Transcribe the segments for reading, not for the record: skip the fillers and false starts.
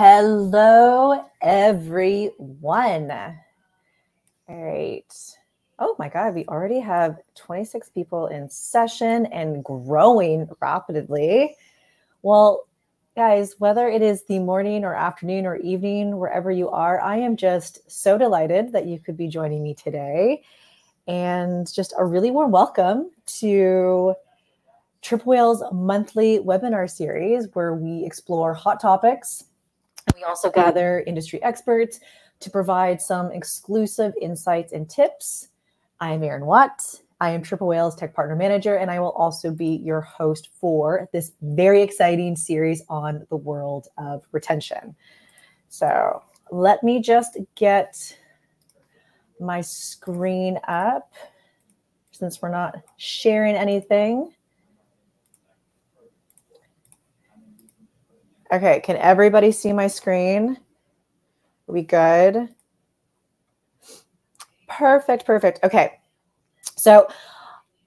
Hello, everyone. All right. Oh my God, we already have 26 people in session and growing rapidly. Well, guys, whether it is the morning or afternoon or evening, wherever you are, I am just so delighted that you could be joining me today. And just a really warm welcome to Triple Whale's monthly webinar series where we explore hot topics. We also gather industry experts to provide some exclusive insights and tips. I am Erin Watt. I am Triple Whale's Tech Partner Manager, and I will also be your host for this very exciting series on the world of retention. So let me just get my screen up since we're not sharing anything. Okay, can everybody see my screen? Are we good? Perfect, perfect. Okay, so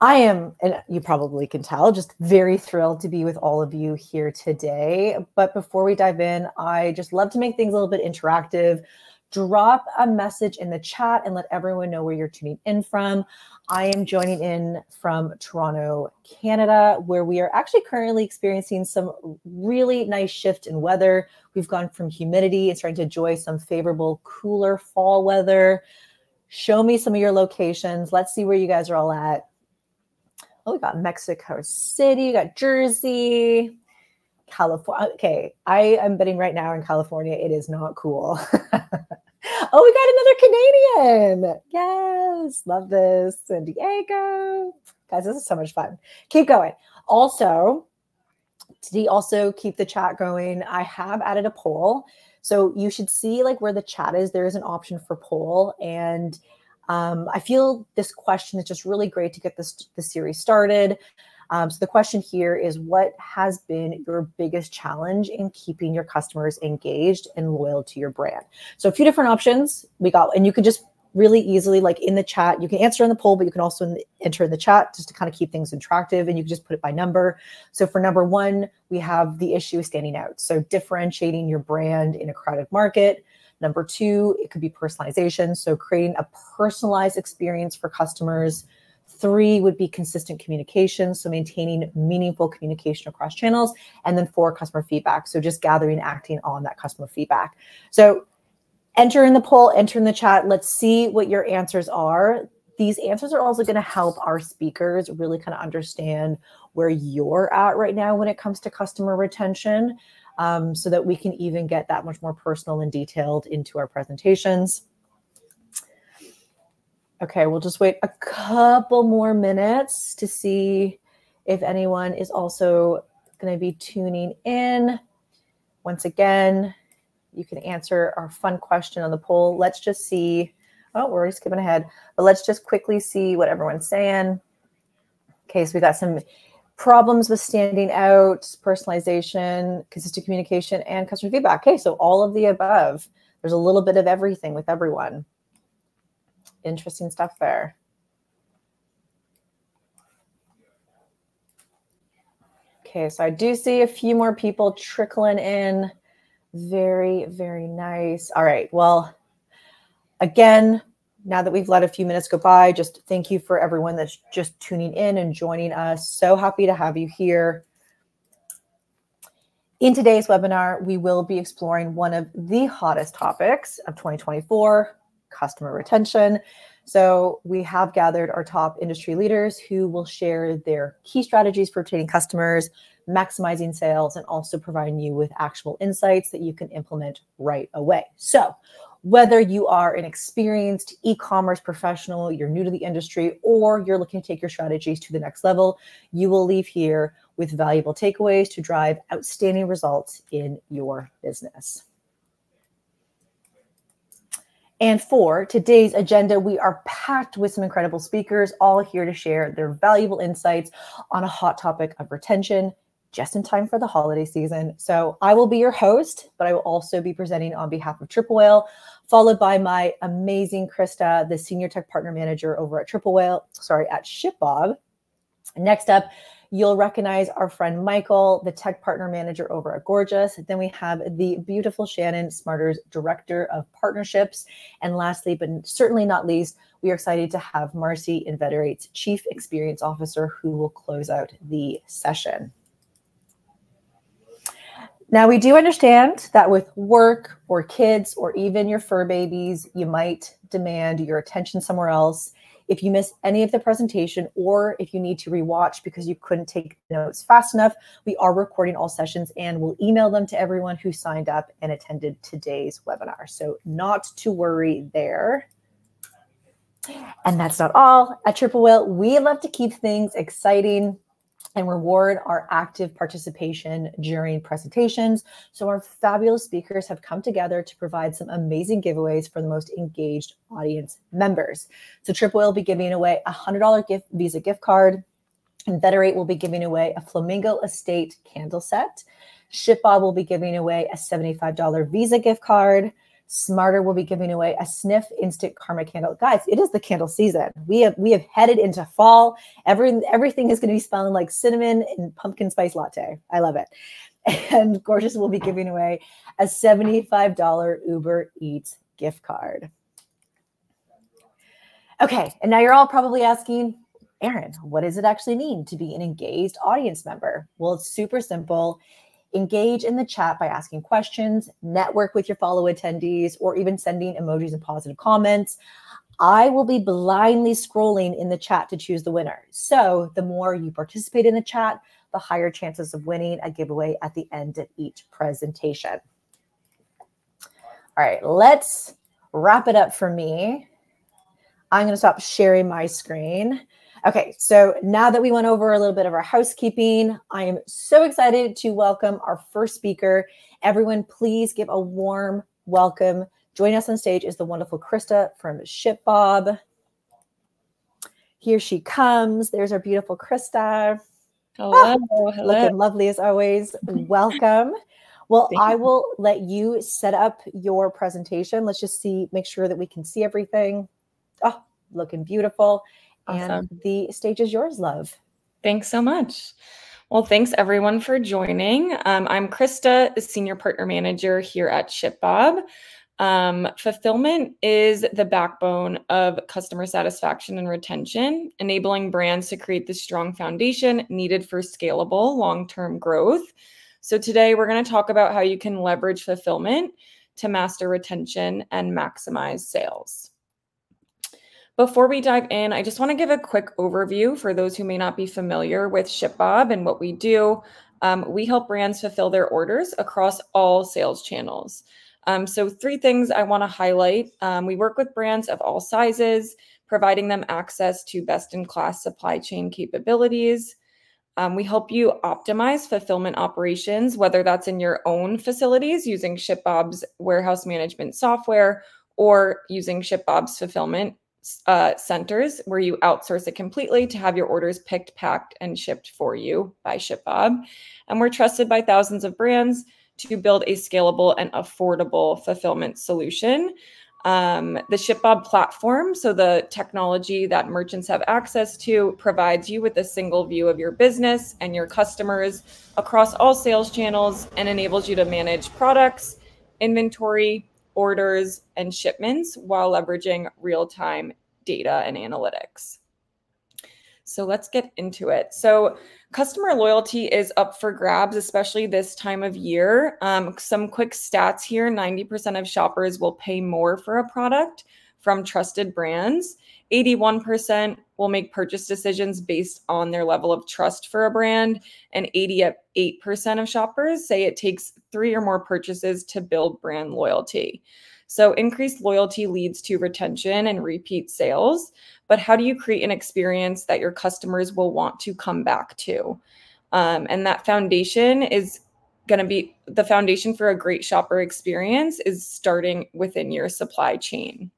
I am, and you probably can tell, just very thrilled to be with all of you here today. But before we dive in, I just love to make things a little bit interactive. Drop a message in the chat and let everyone know where you're tuning in from. I am joining in from Toronto, Canada, where we are actually currently experiencing some really nice shift in weather. We've gone from humidity and starting to enjoy some favorable, cooler fall weather. Show me some of your locations. Let's see where you guys are all at. Oh, we got Mexico City, we got Jersey, California. Okay, I am betting right now in California, it is not cool. Oh, we got another Canadian. Yes, love this. San Diego. Guys, this is so much fun. Keep going. Also, to keep the chat going, I have added a poll. So you should see like where the chat is. There is an option for poll. And I feel this question is just really great to get this series started. So the question here is, what has been your biggest challenge in keeping your customers engaged and loyal to your brand? So a few different options we got, and you can just really easily, like in the chat, you can answer in the poll, but you can also enter in the chat just to kind of keep things interactive, and you can just put it by number. So for number one, we have the issue of standing out. So differentiating your brand in a crowded market. Number two, it could be personalization. So creating a personalized experience for customers. Three would be consistent communication, so maintaining meaningful communication across channels. And then four, customer feedback, so just gathering, acting on that customer feedback. So enter in the poll, enter in the chat. Let's see what your answers are. These answers are also going to help our speakers really kind of understand where you're at right now when it comes to customer retention, so that we can even get that much more personal and detailed into our presentations. Okay, we'll just wait a couple more minutes to see if anyone is also going to be tuning in. Once again, you can answer our fun question on the poll. Let's just see. Oh, we're already skipping ahead. But let's just quickly see what everyone's saying. Okay, so we got some problems with standing out, personalization, consistent communication, and customer feedback. Okay, so all of the above. There's a little bit of everything with everyone. Interesting stuff there. Okay, so I do see a few more people trickling in. Very, very nice. All right, well, again, now that we've let a few minutes go by, just thank you for everyone that's just tuning in and joining us. So happy to have you here. In today's webinar, we will be exploring one of the hottest topics of 2024, customer retention. So we have gathered our top industry leaders who will share their key strategies for retaining customers, maximizing sales, and also providing you with actual insights that you can implement right away. So whether you are an experienced e-commerce professional, you're new to the industry, or you're looking to take your strategies to the next level, you will leave here with valuable takeaways to drive outstanding results in your business. And for today's agenda, we are packed with some incredible speakers, all here to share their valuable insights on a hot topic of retention, just in time for the holiday season. So I will be your host, but I will also be presenting on behalf of Triple Whale, followed by my amazing Krista, the Senior Tech Partner Manager over at Shipbob. Next up, you'll recognize our friend Michael, the tech partner manager over at Gorgias. Then we have the beautiful Shannon, Smartrr's director of partnerships. And lastly, but certainly not least, we are excited to have Marcy, Inveterate's chief experience officer, who will close out the session. Now, we do understand that with work or kids or even your fur babies, you might demand your attention somewhere else. If you miss any of the presentation, or if you need to rewatch because you couldn't take notes fast enough, we are recording all sessions and we'll email them to everyone who signed up and attended today's webinar. So not to worry there. And that's not all. At Triple Whale, we love to keep things exciting and reward our active participation during presentations. So our fabulous speakers have come together to provide some amazing giveaways for the most engaged audience members. So Triple Whale will be giving away a $100 Visa gift card. Inveterate will be giving away a Flamingo Estate candle set. Shipbob will be giving away a $75 Visa gift card. Smartrr will be giving away a Sniff Instant Karma candle. Guys, it is the candle season. We have headed into fall. Everything is going to be smelling like cinnamon and pumpkin spice latte. I love it. And Gorgias will be giving away a $75 Uber Eats gift card. Okay, and now you're all probably asking, Erin, what does it actually mean to be an engaged audience member? Well, it's super simple. Engage in the chat by asking questions, network with your follow attendees, or even sending emojis and positive comments. I will be blindly scrolling in the chat to choose the winner. So the more you participate in the chat, the higher chances of winning a giveaway at the end of each presentation. All right, let's wrap it up for me. I'm going to stop sharing my screen. Okay, so now that we went over a little bit of our housekeeping, I am so excited to welcome our first speaker. Everyone, please give a warm welcome. Joining us on stage is the wonderful Krista from Shipbob. Here she comes. There's our beautiful Krista. Hello, hello. Looking lovely as always. Welcome. Well, I will let you set up your presentation. Let's just make sure that we can see everything. Oh, looking beautiful. Awesome. And the stage is yours, love. Thanks so much. Well, thanks everyone for joining. I'm Krista, the Senior Partner Manager here at Shipbob. Fulfillment is the backbone of customer satisfaction and retention, enabling brands to create the strong foundation needed for scalable long-term growth. So today we're going to talk about how you can leverage fulfillment to master retention and maximize sales. Before we dive in, I just want to give a quick overview for those who may not be familiar with Shipbob and what we do. We help brands fulfill their orders across all sales channels. So 3 things I want to highlight. We work with brands of all sizes, providing them access to best-in-class supply chain capabilities. We help you optimize fulfillment operations, whether that's in your own facilities using Shipbob's warehouse management software or using Shipbob's fulfillment centers where you outsource it completely to have your orders picked, packed, and shipped for you by Shipbob. And we're trusted by thousands of brands to build a scalable and affordable fulfillment solution. The Shipbob platform, so the technology that merchants have access to, provides you with a single view of your business and your customers across all sales channels and enables you to manage products, inventory, orders, and shipments while leveraging real-time data and analytics. So let's get into it. So customer loyalty is up for grabs, especially this time of year. Some quick stats here: 90% of shoppers will pay more for a product from trusted brands. 81% will make purchase decisions based on their level of trust for a brand. And 88% of shoppers say it takes 3 or more purchases to build brand loyalty. So increased loyalty leads to retention and repeat sales. But how do you create an experience that your customers will want to come back to? And that foundation is going to be the foundation for a great shopper experience is starting within your supply chain.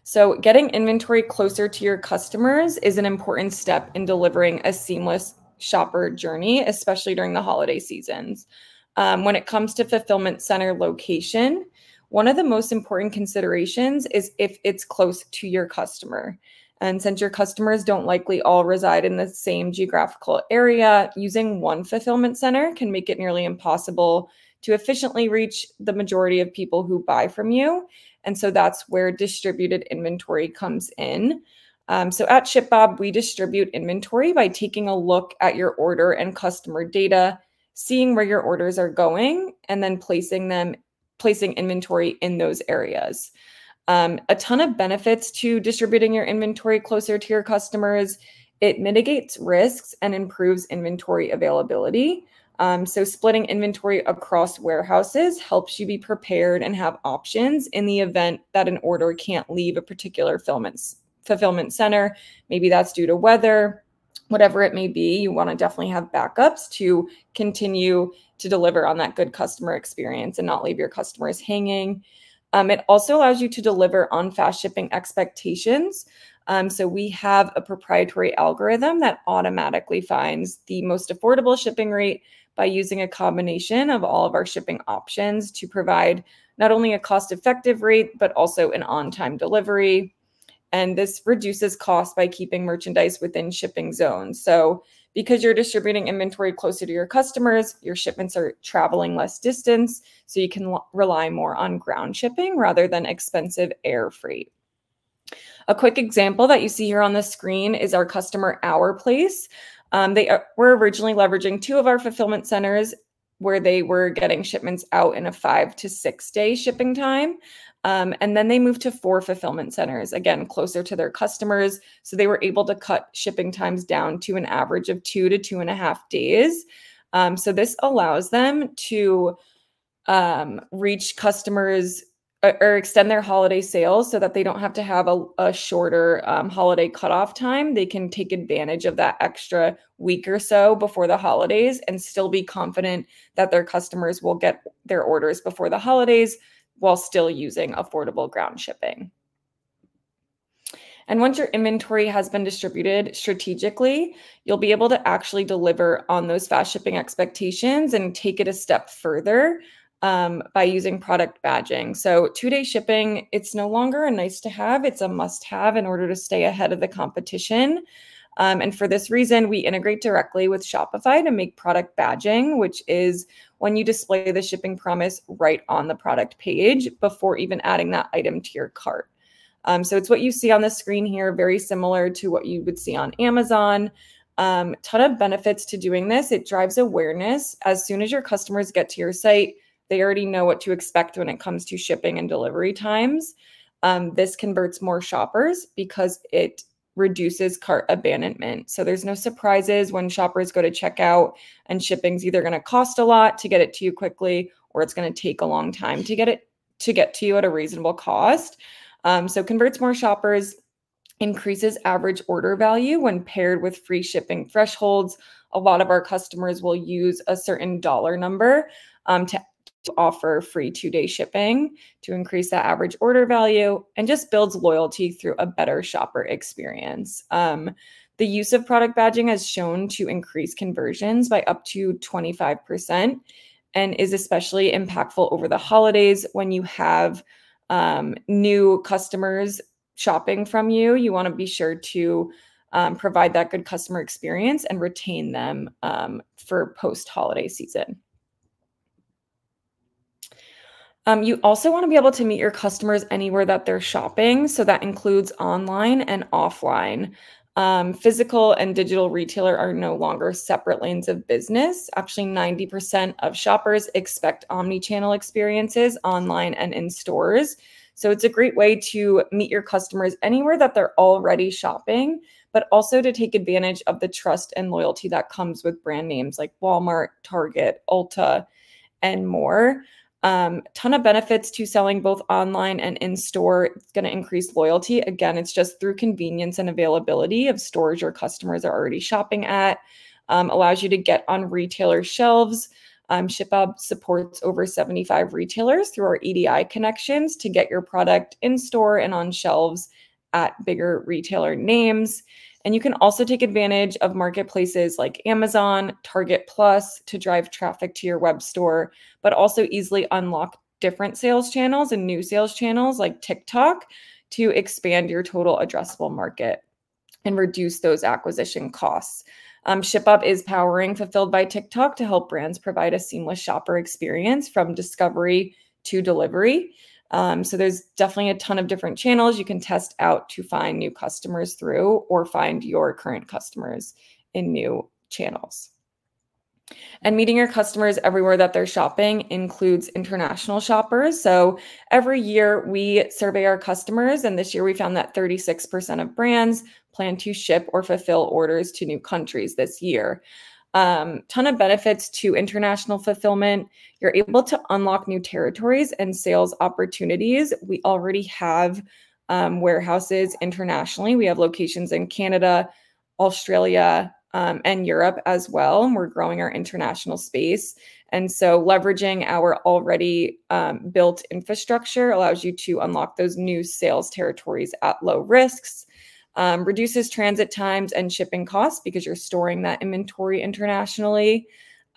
So getting inventory closer to your customers is an important step in delivering a seamless shopper journey, especially during the holiday seasons. When it comes to fulfillment center location, one of the most important considerations is if it's close to your customer. And since your customers don't likely all reside in the same geographical area, using one fulfillment center can make it nearly impossible to efficiently reach the majority of people who buy from you. And so that's where distributed inventory comes in. So at Shipbob, we distribute inventory by taking a look at your order and customer data, seeing where your orders are going, and then placing inventory in those areas. A ton of benefits to distributing your inventory closer to your customers. It mitigates risks and improves inventory availability. So splitting inventory across warehouses helps you be prepared and have options in the event that an order can't leave a particular fulfillment center. Maybe that's due to weather, whatever it may be. You want to definitely have backups to continue to deliver on that good customer experience and not leave your customers hanging. It also allows you to deliver on fast shipping expectations. So we have a proprietary algorithm that automatically finds the most affordable shipping rate by using a combination of all of our shipping options to provide not only a cost-effective rate, but also an on-time delivery. And this reduces costs by keeping merchandise within shipping zones. So because you're distributing inventory closer to your customers, your shipments are traveling less distance, so you can rely more on ground shipping rather than expensive air freight. A quick example that you see here on the screen is our customer Our Place. We're originally leveraging 2 of our fulfillment centers where they were getting shipments out in a 5 to 6 day shipping time. And then they moved to 4 fulfillment centers, again, closer to their customers. So they were able to cut shipping times down to an average of 2 to 2.5 days. So this allows them to reach customers or extend their holiday sales so that they don't have to have a shorter holiday cutoff time. They can take advantage of that extra week or so before the holidays and still be confident that their customers will get their orders before the holidays while still using affordable ground shipping. And once your inventory has been distributed strategically, you'll be able to actually deliver on those fast shipping expectations and take it a step further by using product badging. So 2-day shipping, it's no longer a nice to have, it's a must have in order to stay ahead of the competition. And for this reason, we integrate directly with Shopify to make product badging, which is when you display the shipping promise right on the product page before even adding that item to your cart. So it's what you see on the screen here, very similar to what you would see on Amazon. Ton of benefits to doing this. It drives awareness. As soon as your customers get to your site, they already know what to expect when it comes to shipping and delivery times. This converts more shoppers because it reduces cart abandonment. So there's no surprises when shoppers go to checkout and shipping's either going to cost a lot to get it to you quickly, or it's going to take a long time to get to you at a reasonable cost. So converts more shoppers, increases average order value when paired with free shipping thresholds. A lot of our customers will use a certain dollar number to offer free 2-day shipping to increase that average order value, and just builds loyalty through a better shopper experience. The use of product badging has shown to increase conversions by up to 25% and is especially impactful over the holidays when you have new customers shopping from you. You want to be sure to provide that good customer experience and retain them for post-holiday season. You also want to be able to meet your customers anywhere that they're shopping. So that includes online and offline. Physical and digital retailer are no longer separate lanes of business. Actually, 90% of shoppers expect omni-channel experiences online and in stores. So it's a great way to meet your customers anywhere that they're already shopping, but also to take advantage of the trust and loyalty that comes with brand names like Walmart, Target, Ulta, and more. Ton of benefits to selling both online and in store. It's going to increase loyalty. Again, it's just through convenience and availability of stores your customers are already shopping at. Allows you to get on retailer shelves. Shipbob supports over 75 retailers through our EDI connections to get your product in store and on shelves at bigger retailer names. And you can also take advantage of marketplaces like Amazon, Target Plus to drive traffic to your web store, but also easily unlock different sales channels and new sales channels like TikTok to expand your total addressable market. and reduce those acquisition costs. Shipbob is powering Fulfilled by TikTok to help brands provide a seamless shopper experience from discovery to delivery. So there's definitely a ton of different channels you can test out to find new customers through, or find your current customers in new channels. And meeting your customers everywhere that they're shopping includes international shoppers. So every year we survey our customers, and this year we found that 36% of brands plan to ship or fulfill orders to new countries this year. Ton of benefits to international fulfillment. You're able to unlock new territories and sales opportunities. We already have warehouses internationally. We have locations in Canada, Australia, and Europe as well. And we're growing our international space. And so leveraging our already built infrastructure allows you to unlock those new sales territories at low risks. Reduces transit times and shipping costs because you're storing that inventory internationally.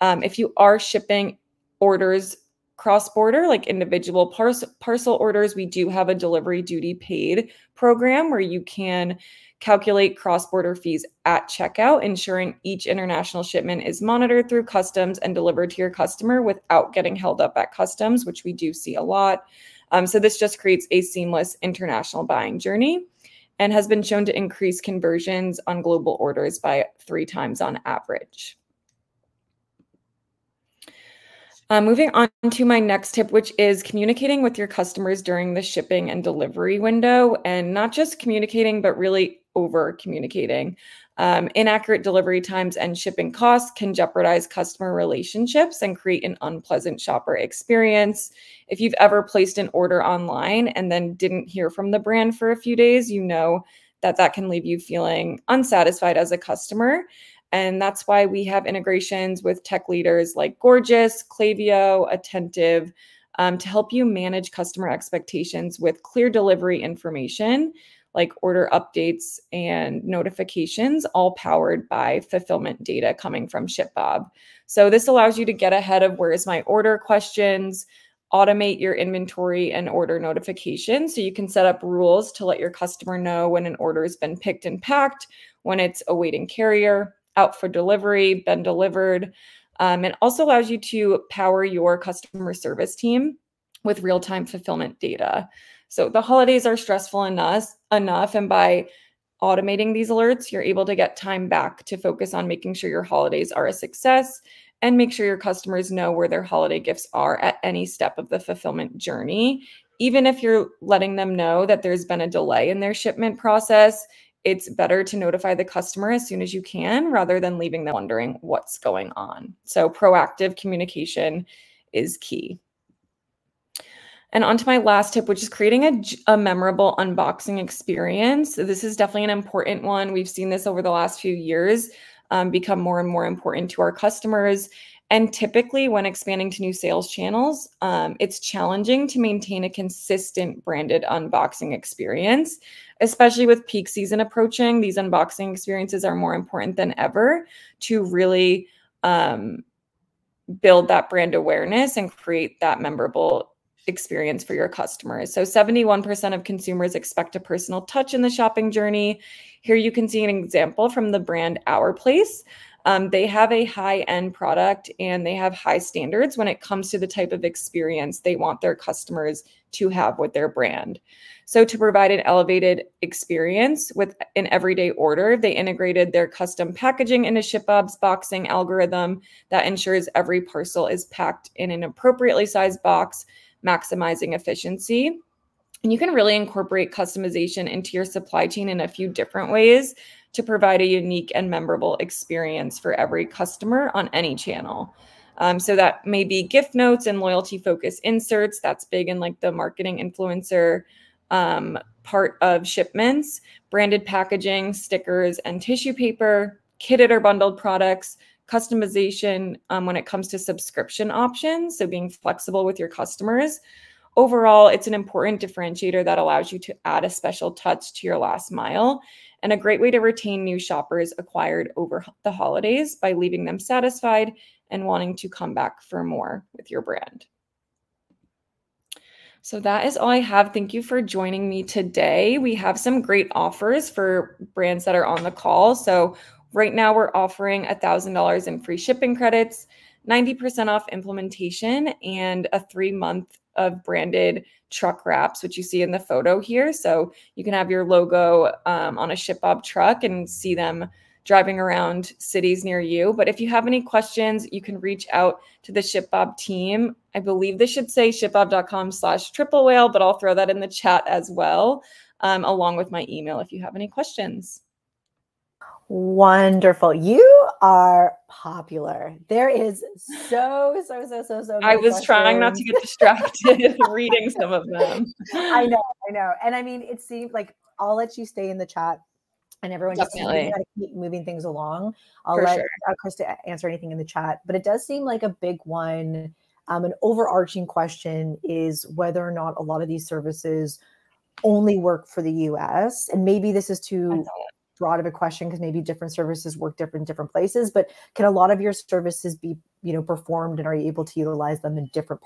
If you are shipping orders cross-border, like individual parcel orders, we do have a delivery duty paid program where you can calculate cross-border fees at checkout, ensuring each international shipment is monitored through customs and delivered to your customer without getting held up at customs, which we do see a lot. So this just creates a seamless international buying journey, and has been shown to increase conversions on global orders by 3 times on average. Moving on to my next tip, which is communicating with your customers during the shipping and delivery window, and not just communicating, but really over communicating. Inaccurate delivery times and shipping costs can jeopardize customer relationships and create an unpleasant shopper experience. If you've ever placed an order online and then didn't hear from the brand for a few days, you know that that can leave you feeling unsatisfied as a customer. And that's why we have integrations with tech leaders like Gorgias, Klaviyo, Attentive, to help you manage customer expectations with clear delivery information, like order updates and notifications, all powered by fulfillment data coming from Shipbob. So this allows you to get ahead of where's my order questions, automate your inventory and order notifications, so you can set up rules to let your customer know when an order has been picked and packed, when it's awaiting carrier, out for delivery, been delivered. It also allows you to power your customer service team with real-time fulfillment data. So the holidays are stressful enough, and by automating these alerts, you're able to get time back to focus on making sure your holidays are a success, and make sure your customers know where their holiday gifts are at any step of the fulfillment journey. Even if you're letting them know that there's been a delay in their shipment process, it's better to notify the customer as soon as you can, rather than leaving them wondering what's going on. So proactive communication is key. And on to my last tip, which is creating a memorable unboxing experience. This is definitely an important one. We've seen this over the last few years become more and more important to our customers. And typically when expanding to new sales channels, it's challenging to maintain a consistent branded unboxing experience, especially with peak season approaching. These unboxing experiences are more important than ever to really build that brand awareness and create that memorable experience for your customers. So 71% of consumers expect a personal touch in the shopping journey. Here you can see an example from the brand Our Place. They have a high-end product, and they have high standards when it comes to the type of experience they want their customers to have with their brand. So to provide an elevated experience with an everyday order, they integrated their custom packaging into Shipbob's boxing algorithm that ensures every parcel is packed in an appropriately sized box, maximizing efficiency. And you can really incorporate customization into your supply chain in a few different ways to provide a unique and memorable experience for every customer on any channel. So that may be gift notes and loyalty focus inserts. That's big in like the marketing influencer part of shipments, branded packaging, stickers, and tissue paper, kitted or bundled products, customization when it comes to subscription options, so being flexible with your customers. Overall, it's an important differentiator that allows you to add a special touch to your last mile, and a great way to retain new shoppers acquired over the holidays by leaving them satisfied and wanting to come back for more with your brand. So that is all I have. Thank you for joining me today. We have some great offers for brands that are on the call. So right now we're offering $1,000 in free shipping credits, 90% off implementation, and a 3-month of branded truck wraps, which you see in the photo here. So you can have your logo on a Shipbob truck and see them driving around cities near you. But if you have any questions, you can reach out to the Shipbob team. I believe this should say shipbob.com/triple whale, but I'll throw that in the chat as well, along with my email if you have any questions. Wonderful. You are popular. There is so I was many trying not to questions. get distracted reading some of them. I know. And I mean, it seemed like I'll let you stay in the chat and everyone just got to keep moving things along. I'll let Krista answer anything in the chat, but it does seem like a big one. An overarching question is whether or not a lot of these services only work for the US. And maybe this is too broad of a question because maybe different services work different places, but can a lot of your services be, performed, and are you able to utilize them in different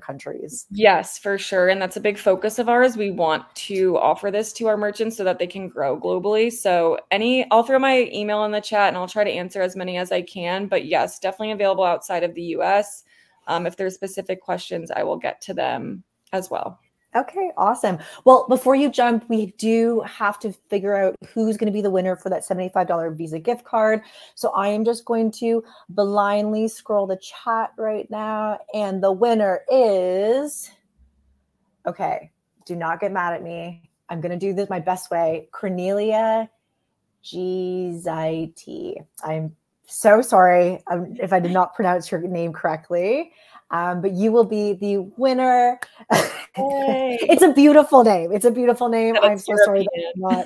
countries? Yes, for sure. And that's a big focus of ours. We want to offer this to our merchants so that they can grow globally. So I'll throw my email in the chat and I'll try to answer as many as I can, but yes, definitely available outside of the US. If there's specific questions, I will get to them as well. Okay, awesome. Well, before you jump, we do have to figure out who's going to be the winner for that $75 Visa gift card. So I am just going to blindly scroll the chat right now. And the winner is, okay, do not get mad at me. I'm going to do this my best way. Cornelia GZIT. I'm so sorry if I did not pronounce your name correctly. But you will be the winner. Hey. It's a beautiful name. I'm so sorry that I'm not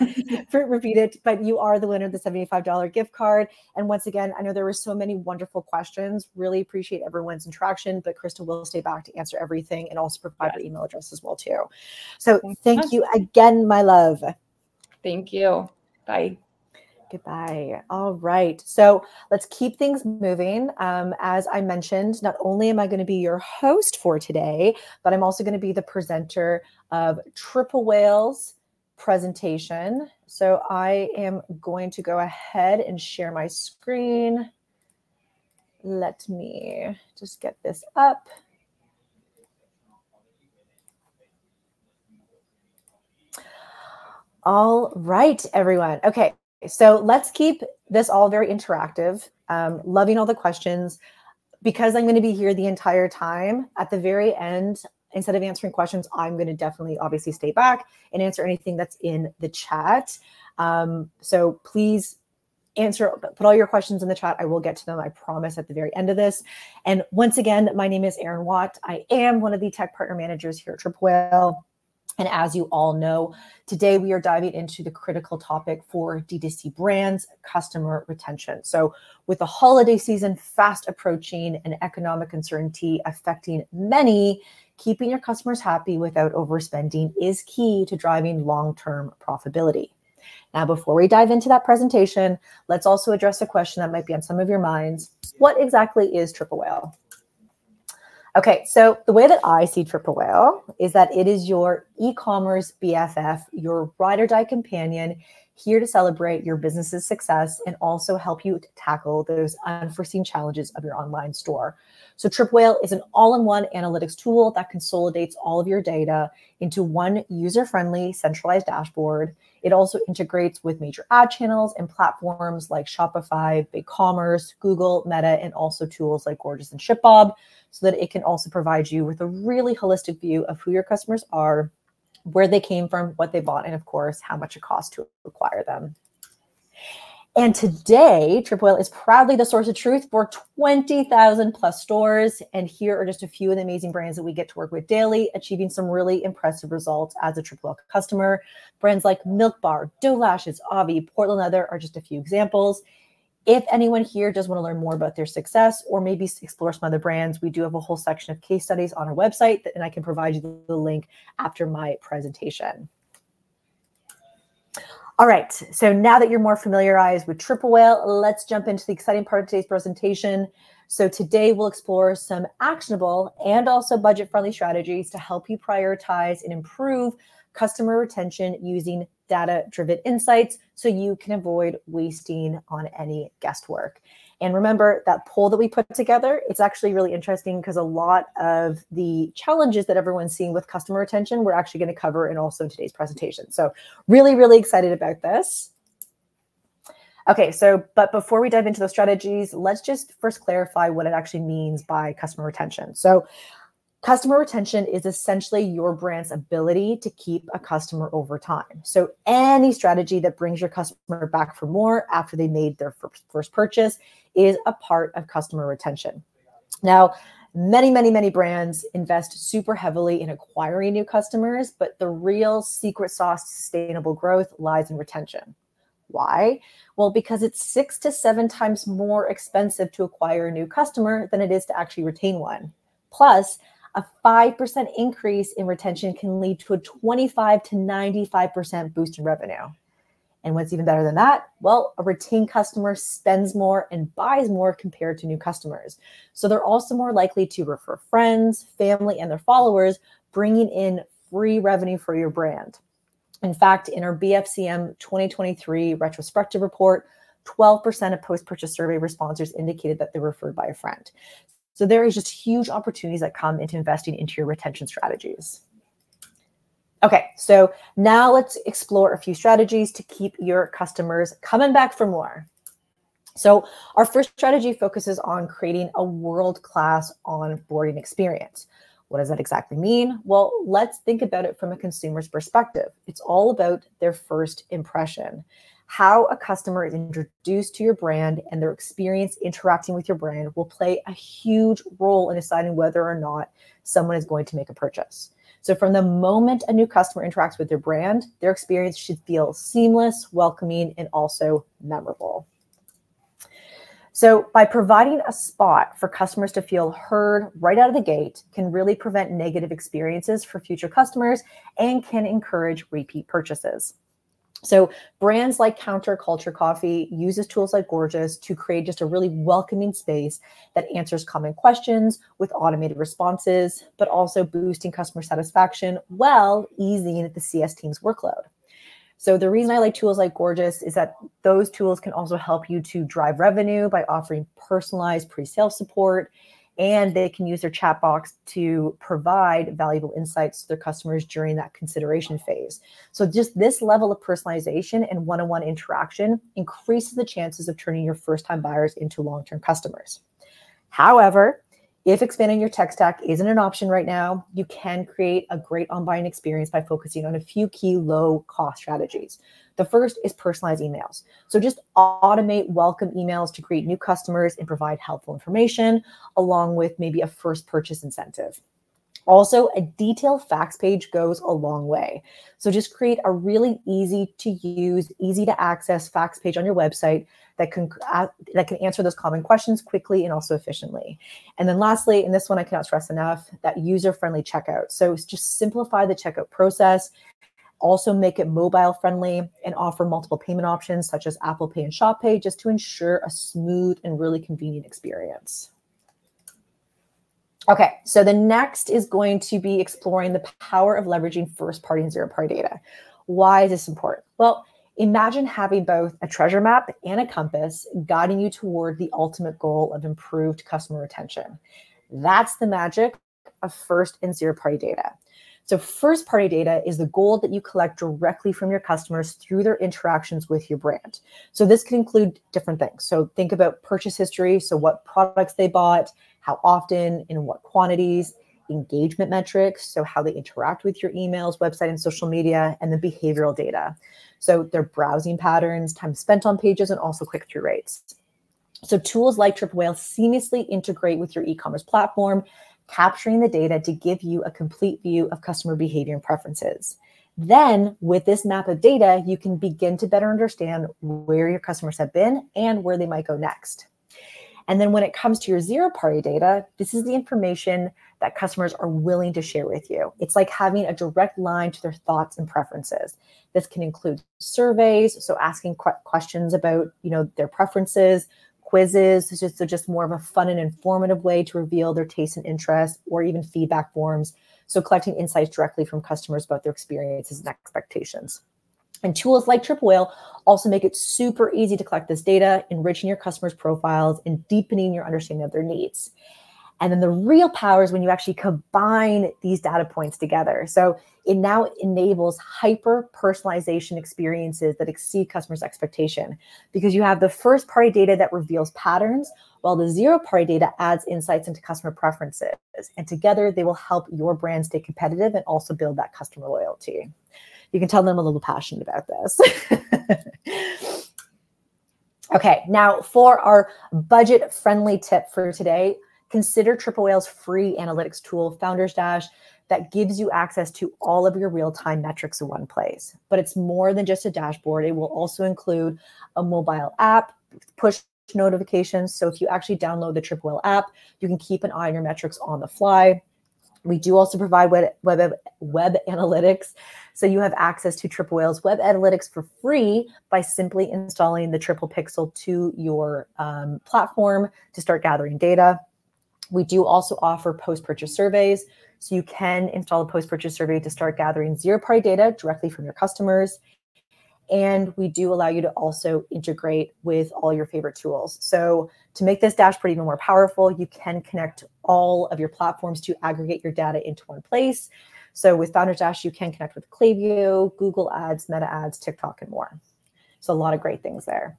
repeat it, but you are the winner of the $75 gift card. And once again, I know there were so many wonderful questions. Really appreciate everyone's interaction, but Krista will stay back to answer everything and also provide her email address as well too. So thank you again, my love. Thank you. Bye. Goodbye. All right. So let's keep things moving. As I mentioned, not only am I going to be your host for today, but I'm also going to be the presenter of Triple Whale's presentation. So I am going to go ahead and share my screen. Let me just get this up. All right, everyone. Okay. So let's keep this all very interactive. Loving all the questions. Because I'm going to be here the entire time, at the very end, instead of answering questions, I'm going to definitely obviously stay back and answer anything that's in the chat. So please put all your questions in the chat. I will get to them, I promise, at the very end of this. And once again, my name is Erin Watt. I am one of the tech partner managers here at Triple Whale. And as you all know, today we are diving into the critical topic for D2C brands, customer retention. So with the holiday season fast approaching and economic uncertainty affecting many, keeping your customers happy without overspending is key to driving long-term profitability. Now, before we dive into that presentation, let's also address a question that might be on some of your minds. What exactly is Triple Whale? Okay, so the way that I see Triple Whale is that it is your e-commerce BFF, your ride or die companion, here to celebrate your business's success and also help you tackle those unforeseen challenges of your online store. So Triple Whale is an all-in-one analytics tool that consolidates all of your data into one user-friendly centralized dashboard. It also integrates with major ad channels and platforms like Shopify, BigCommerce, Google, Meta, and also tools like Gorgias and Shipbob, so that it can also provide you with a really holistic view of who your customers are, where they came from, what they bought, and of course, how much it costs to acquire them. And today, Triple Whale is proudly the source of truth for 20,000 plus stores. And here are just a few of the amazing brands that we get to work with daily, achieving some really impressive results as a Triple Whale customer. Brands like Milk Bar, Doe Lashes, Avi, Portland Leather are just a few examples. If anyone here does want to learn more about their success or maybe explore some other brands, we do have a whole section of case studies on our website, and I can provide you the link after my presentation. All right, so now that you're more familiarized with Triple Whale, let's jump into the exciting part of today's presentation. So today we'll explore some actionable and also budget-friendly strategies to help you prioritize and improve customer retention using data-driven insights so you can avoid wasting on any guesswork. And remember that poll that we put together, it's actually really interesting because a lot of the challenges that everyone's seeing with customer retention, we're actually going to cover and also in today's presentation. So really, really excited about this. Okay, but before we dive into those strategies, let's just first clarify what it actually means by customer retention. So customer retention is essentially your brand's ability to keep a customer over time. So any strategy that brings your customer back for more after they made their first purchase is a part of customer retention. Now, many brands invest super heavily in acquiring new customers, but the real secret sauce to sustainable growth lies in retention. Why? Well, because it's 6 to 7 times more expensive to acquire a new customer than it is to actually retain one. Plus, a 5% increase in retention can lead to a 25 to 95% boost in revenue. And what's even better than that? Well, a retained customer spends more and buys more compared to new customers. So they're also more likely to refer friends, family, and their followers, bringing in free revenue for your brand. In fact, in our BFCM 2023 retrospective report, 12% of post-purchase survey responders indicated that they were referred by a friend. So there is just huge opportunities that come into investing into your retention strategies. Okay, so now let's explore a few strategies to keep your customers coming back for more. So our first strategy focuses on creating a world-class onboarding experience. What does that exactly mean? Well, let's think about it from a consumer's perspective. It's all about their first impression. How a customer is introduced to your brand and their experience interacting with your brand will play a huge role in deciding whether or not someone is going to make a purchase. So from the moment a new customer interacts with your brand, their experience should feel seamless, welcoming, and also memorable. So by providing a spot for customers to feel heard right out of the gate can really prevent negative experiences for future customers and can encourage repeat purchases. So brands like Counterculture Coffee uses tools like Gorgias to create just a really welcoming space that answers common questions with automated responses, but also boosting customer satisfaction while easing the CS team's workload. So the reason I like tools like Gorgias is that those tools can also help you to drive revenue by offering personalized pre-sale support, and they can use their chat box to provide valuable insights to their customers during that consideration phase. So just this level of personalization and one-on-one interaction increases the chances of turning your first-time buyers into long-term customers. However, if expanding your tech stack isn't an option right now, you can create a great on-buying experience by focusing on a few key low-cost strategies. The first is personalized emails. So just automate welcome emails to create new customers and provide helpful information, along with maybe a first purchase incentive. Also, a detailed facts page goes a long way. So just create a really easy to use, easy to access facts page on your website that can answer those common questions quickly and also efficiently. And then lastly, and this one I cannot stress enough, that user-friendly checkout. So just simplify the checkout process, also make it mobile friendly, and offer multiple payment options such as Apple Pay and Shop Pay just to ensure a smooth and really convenient experience. Okay, so the next is going to be exploring the power of leveraging first-party and zero-party data. Why is this important? Well, imagine having both a treasure map and a compass guiding you toward the ultimate goal of improved customer retention. That's the magic of first and zero-party data. So first-party data is the gold that you collect directly from your customers through their interactions with your brand. So this can include different things. So think about purchase history, so what products they bought, how often, in what quantities, engagement metrics, so how they interact with your emails, website, and social media, and the behavioral data. So their browsing patterns, time spent on pages, and also click-through rates. So tools like Triple Whale seamlessly integrate with your e-commerce platform, capturing the data to give you a complete view of customer behavior and preferences. Then, with this map of data, you can begin to better understand where your customers have been and where they might go next. And then when it comes to your zero-party data, this is the information that customers are willing to share with you. It's like having a direct line to their thoughts and preferences. This can include surveys, so asking questions about, their preferences, quizzes. It's just more of a fun and informative way to reveal their taste and interests, or even feedback forms. So collecting insights directly from customers about their experiences and expectations. And tools like Triple Whale also make it super easy to collect this data, enriching your customers' profiles and deepening your understanding of their needs. And then the real power is when you actually combine these data points together. So it now enables hyper personalization experiences that exceed customers' expectation, because you have the first party data that reveals patterns, while the zero party data adds insights into customer preferences. And together they will help your brand stay competitive and also build that customer loyalty. You can tell them I'm a little passionate about this. Okay, now for our budget-friendly tip for today, consider Triple Whale's free analytics tool, Founders Dash, that gives you access to all of your real-time metrics in one place. But it's more than just a dashboard. It will also include a mobile app, push notifications. So if you actually download the Triple Whale app, you can keep an eye on your metrics on the fly. We do also provide web analytics. So you have access to Triple Whale's web analytics for free by simply installing the Triple Pixel to your platform to start gathering data. We do also offer post-purchase surveys. So you can install a post-purchase survey to start gathering zero-party data directly from your customers. And we do allow you to also integrate with all your favorite tools. So to make this dashboard even more powerful, you can connect all of your platforms to aggregate your data into one place. So with Founders Dash, you can connect with Klaviyo, Google Ads, Meta Ads, TikTok, and more. So a lot of great things there.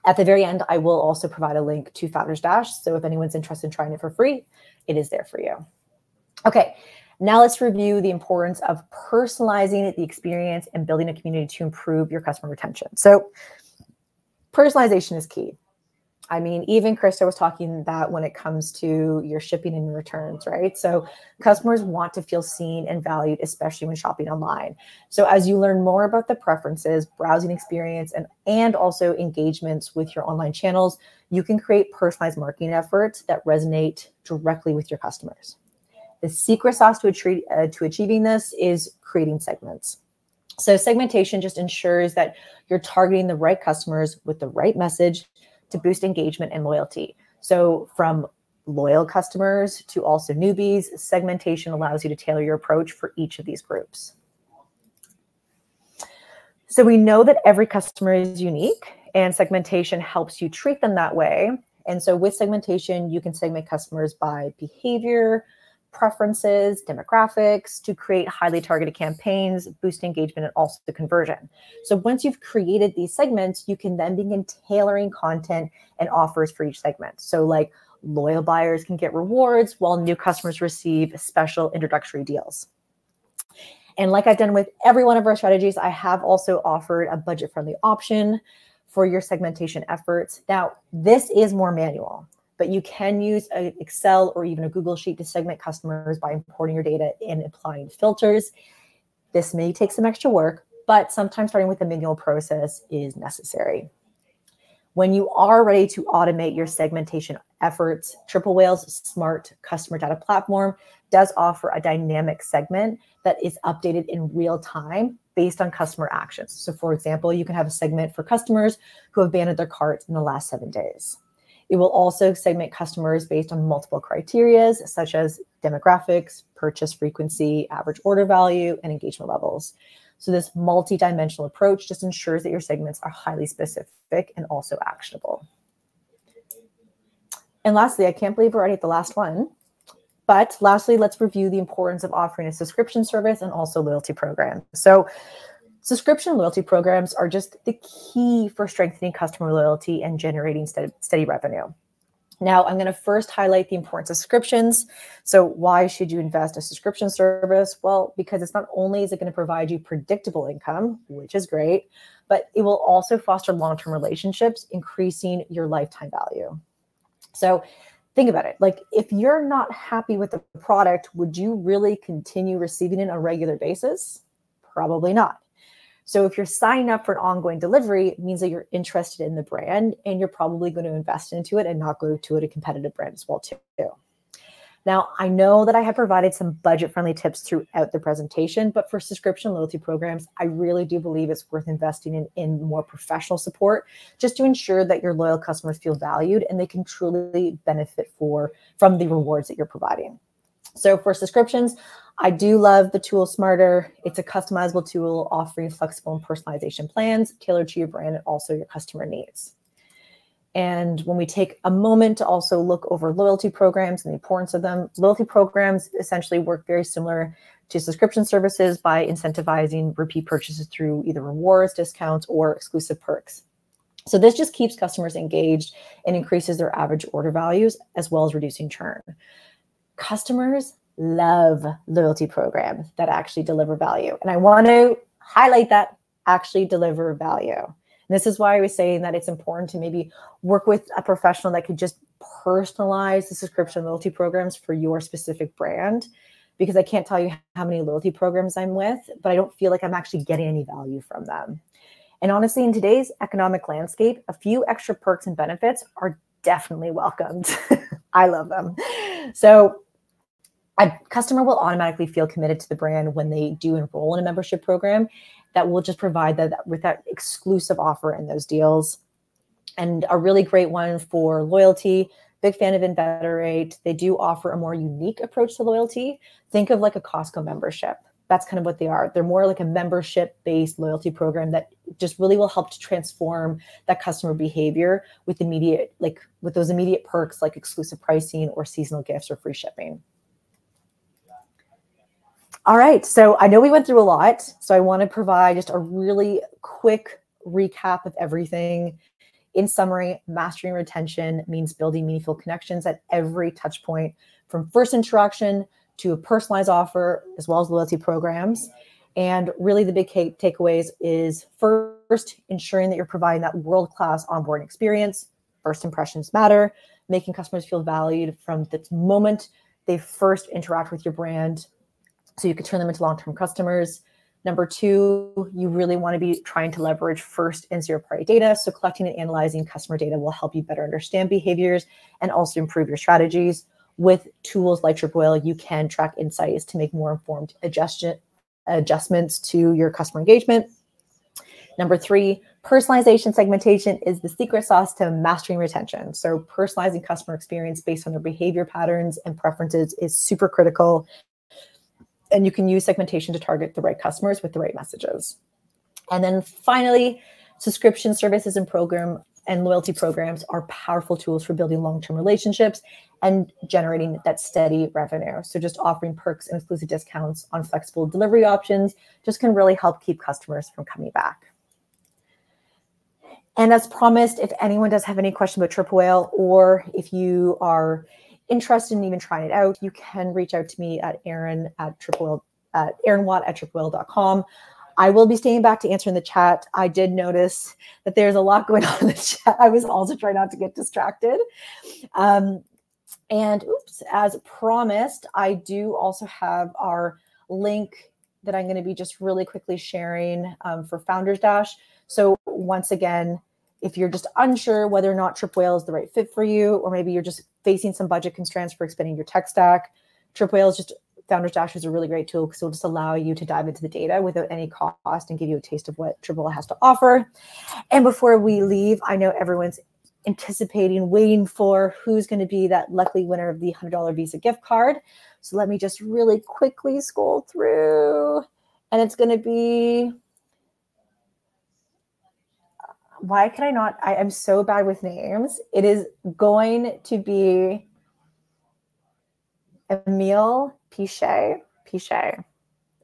At the very end, I will also provide a link to Founders Dash. So if anyone's interested in trying it for free, it is there for you. Okay. Now let's review the importance of personalizing the experience and building a community to improve your customer retention. So personalization is key. I mean, even Krista was talking that when it comes to your shipping and returns, right? So customers want to feel seen and valued, especially when shopping online. So as you learn more about the preferences, browsing experience, and also engagements with your online channels, you can create personalized marketing efforts that resonate directly with your customers. The secret sauce to achieving this is creating segments. So segmentation just ensures that you're targeting the right customers with the right message to boost engagement and loyalty. So from loyal customers to also newbies, segmentation allows you to tailor your approach for each of these groups. So we know that every customer is unique, and segmentation helps you treat them that way. And so with segmentation, you can segment customers by behavior, preferences, demographics to create highly targeted campaigns, boost engagement, and also the conversion. So once you've created these segments, you can then begin tailoring content and offers for each segment. So like loyal buyers can get rewards while new customers receive special introductory deals. And like I've done with every one of our strategies, I have also offered a budget-friendly option for your segmentation efforts. Now, this is more manual, but you can use an Excel or even a Google Sheet to segment customers by importing your data and applying filters. This may take some extra work, but sometimes starting with the manual process is necessary. When you are ready to automate your segmentation efforts, Triple Whale's smart customer data platform does offer a dynamic segment that is updated in real time based on customer actions. So for example, you can have a segment for customers who have abandoned their cart in the last 7 days. It will also segment customers based on multiple criteria, such as demographics, purchase frequency, average order value, and engagement levels. So this multi-dimensional approach just ensures that your segments are highly specific and also actionable. And lastly, I can't believe we're already at the last one. But lastly, let's review the importance of offering a subscription service and also loyalty programs. So subscription loyalty programs are just the key for strengthening customer loyalty and generating steady revenue. Now, I'm going to first highlight the importance of subscriptions. So why should you invest in a subscription service? Well, because it's not only is it going to provide you predictable income, which is great, but it will also foster long-term relationships, increasing your lifetime value. So think about it. Like if you're not happy with the product, would you really continue receiving it on a regular basis? Probably not. So if you're signing up for an ongoing delivery, it means that you're interested in the brand and you're probably going to invest into it and not go to a competitive brand as well too. Now, I know that I have provided some budget-friendly tips throughout the presentation, but for subscription loyalty programs, I really do believe it's worth investing in more professional support just to ensure that your loyal customers feel valued and they can truly benefit from the rewards that you're providing. So for subscriptions, I do love the tool Smartrr. It's a customizable tool offering flexible and personalization plans tailored to your brand and also your customer needs. And when we take a moment to also look over loyalty programs and the importance of them, loyalty programs essentially work very similar to subscription services by incentivizing repeat purchases through either rewards, discounts, or exclusive perks. So this just keeps customers engaged and increases their average order values, as well as reducing churn. Customers love loyalty programs that actually deliver value. And I want to highlight that actually deliver value. And this is why I was saying that it's important to maybe work with a professional that could just personalize the subscription loyalty programs for your specific brand, because I can't tell you how many loyalty programs I'm with, but I don't feel like I'm actually getting any value from them. And honestly, in today's economic landscape, a few extra perks and benefits are definitely welcomed. I love them. So a customer will automatically feel committed to the brand when they do enroll in a membership program that will just provide that with that exclusive offer and those deals. And a really great one for loyalty, big fan of Inveterate. They do offer a more unique approach to loyalty. Think of like a Costco membership. That's kind of what they are. They're more like a membership-based loyalty program that just really will help to transform that customer behavior with those immediate perks like exclusive pricing or seasonal gifts or free shipping. All right, so I know we went through a lot, so I want to provide just a really quick recap of everything. In summary, mastering retention means building meaningful connections at every touch point, from first interaction to a personalized offer, as well as loyalty programs. And really the big takeaways is first, ensuring that you're providing that world-class onboarding experience. First impressions matter, making customers feel valued from the moment they first interact with your brand, so you can turn them into long-term customers. Number two, you really want to be trying to leverage first and zero-party data. So collecting and analyzing customer data will help you better understand behaviors and also improve your strategies. With tools like Shipbob, you can track insights to make more informed adjustments to your customer engagement. Number three, personalization segmentation is the secret sauce to mastering retention. So personalizing customer experience based on their behavior patterns and preferences is super critical. And you can use segmentation to target the right customers with the right messages. And then finally, subscription services and loyalty programs are powerful tools for building long-term relationships and generating that steady revenue. So just offering perks and exclusive discounts on flexible delivery options just can really help keep customers from coming back. And as promised, if anyone does have any question about Triple Whale, or if you are interested in even trying it out, you can reach out to me at aaronwatt@triplewhale.com. I will be staying back to answer in the chat. I did notice that there's a lot going on in the chat. I was also trying not to get distracted. And oops, as promised, I do also have our link that I'm going to be just really quickly sharing for Founders Dash. So once again, if you're just unsure whether or not Triple Whale is the right fit for you, or maybe you're just facing some budget constraints for expanding your tech stack, Triple Whale is just Founders Dash is a really great tool because it'll just allow you to dive into the data without any cost and give you a taste of what Triple Whale has to offer. And before we leave, I know everyone's anticipating, waiting for who's going to be that lucky winner of the $100 Visa gift card. So let me just really quickly scroll through, and it's going to be, why can I not? I am so bad with names. It is going to be Emile Pichet.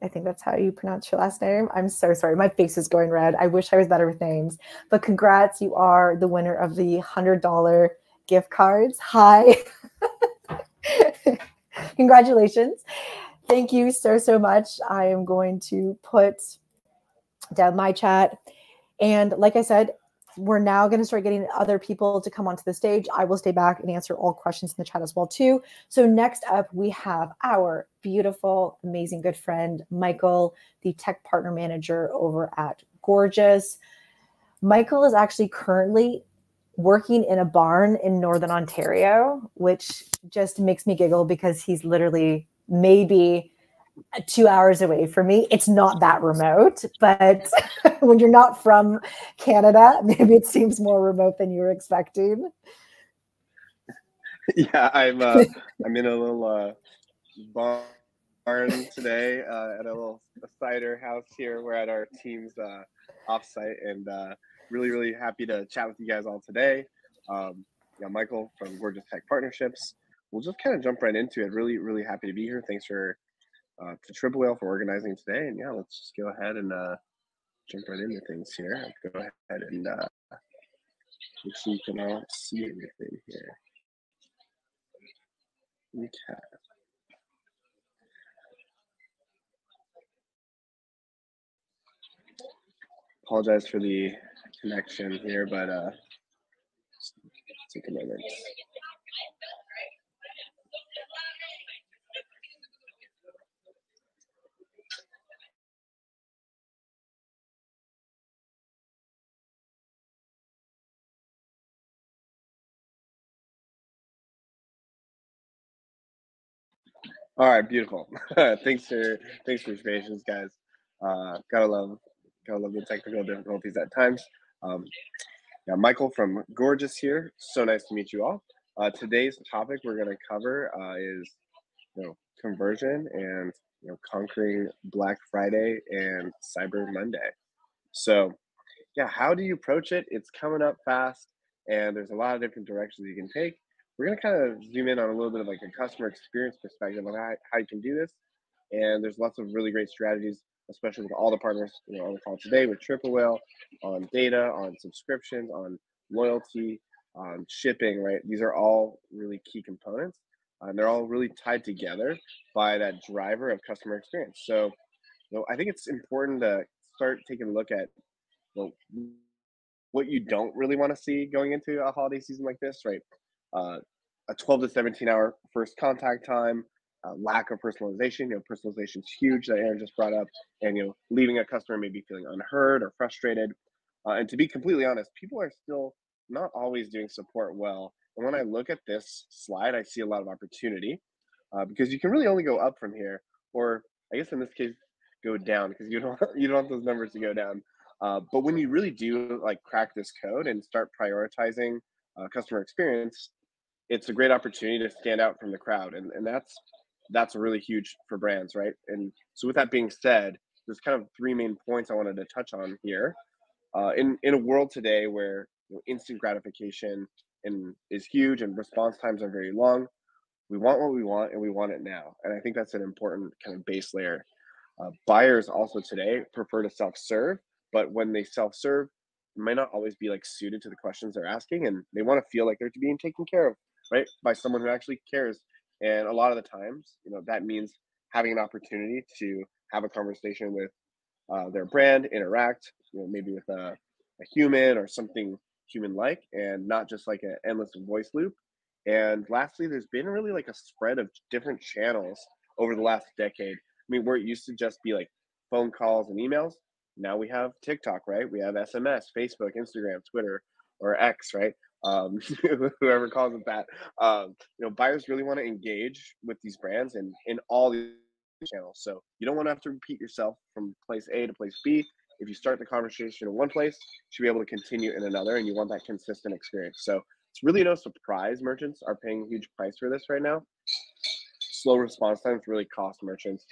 I think that's how you pronounce your last name. I'm so sorry. My face is going red. I wish I was better with names. But congrats. You are the winner of the $100 gift cards. Hi. Congratulations. Thank you so, so much. I am going to put down my chat. And like I said, we're now going to start getting other people to come onto the stage. I will stay back and answer all questions in the chat as well too. So next up, we have our beautiful, amazing good friend, Michael, the tech partner manager over at Gorgias. Michael is actually currently working in a barn in Northern Ontario, which just makes me giggle because he's literally maybe 2 hours away from me. It's not that remote, but when you're not from Canada, maybe it seems more remote than you were expecting. Yeah, I'm in a little barn today at a little cider house here. We're at our team's offsite, and really happy to chat with you guys all today. Yeah, Michael from Gorgias Tech Partnerships. We'll just kind of jump right into it. Really happy to be here. Thanks for to Triple Whale for organizing today. And yeah, let's just go ahead and jump right into things here. Go ahead and make sure you can all see everything here. Okay. Apologize for the connection here, but take a moment. All right, beautiful. Thanks for your patience, guys. Gotta love the technical difficulties at times. Yeah, Michael from Gorgias here. So nice to meet you all. Today's topic we're going to cover is conversion and conquering Black Friday and Cyber Monday. So yeah, how do you approach it? It's coming up fast, and there's a lot of different directions you can take. We're going to kind of zoom in on a little bit of like a customer experience perspective on how you can do this. And there's lots of really great strategies, especially with all the partners on the call today with Triple Whale, on data, on subscriptions, on loyalty, on shipping, right? These are all really key components. And they're all really tied together by that driver of customer experience. So, I think it's important to start taking a look at what you don't really want to see going into a holiday season like this, right? A 12 to 17 hour first contact time, lack of personalization. Personalization is huge that Aaron just brought up, and leaving a customer maybe feeling unheard or frustrated. And to be completely honest, people are still not always doing support well. And when I look at this slide, I see a lot of opportunity because you can really only go up from here, or I guess in this case, go down because you don't want those numbers to go down. But when you really do crack this code and start prioritizing customer experience, it's a great opportunity to stand out from the crowd, and that's really huge for brands, right? And so with that being said, there's kind of three main points I wanted to touch on here. In a world today where instant gratification is huge and response times are very long, we want what we want and we want it now, and I think that's an important kind of base layer. Buyers also today prefer to self-serve, but when they self-serve, it might not always be suited to the questions they're asking, and they want to feel like they're being taken care of, right, by someone who actually cares. And a lot of the times, that means having an opportunity to have a conversation with their brand, interact, maybe with a human or something human-like, and not just like an endless voice loop. And lastly, there's been really a spread of different channels over the last decade. I mean, where it used to just be phone calls and emails, now we have TikTok, right? We have SMS, Facebook, Instagram, Twitter, or X, right? Whoever calls it that. Buyers really want to engage with these brands in all these channels. So you don't want to have to repeat yourself from place A to place B. If you start the conversation in one place, you should be able to continue in another, and you want that consistent experience. So it's really no surprise merchants are paying a huge price for this right now. Slow response times really cost merchants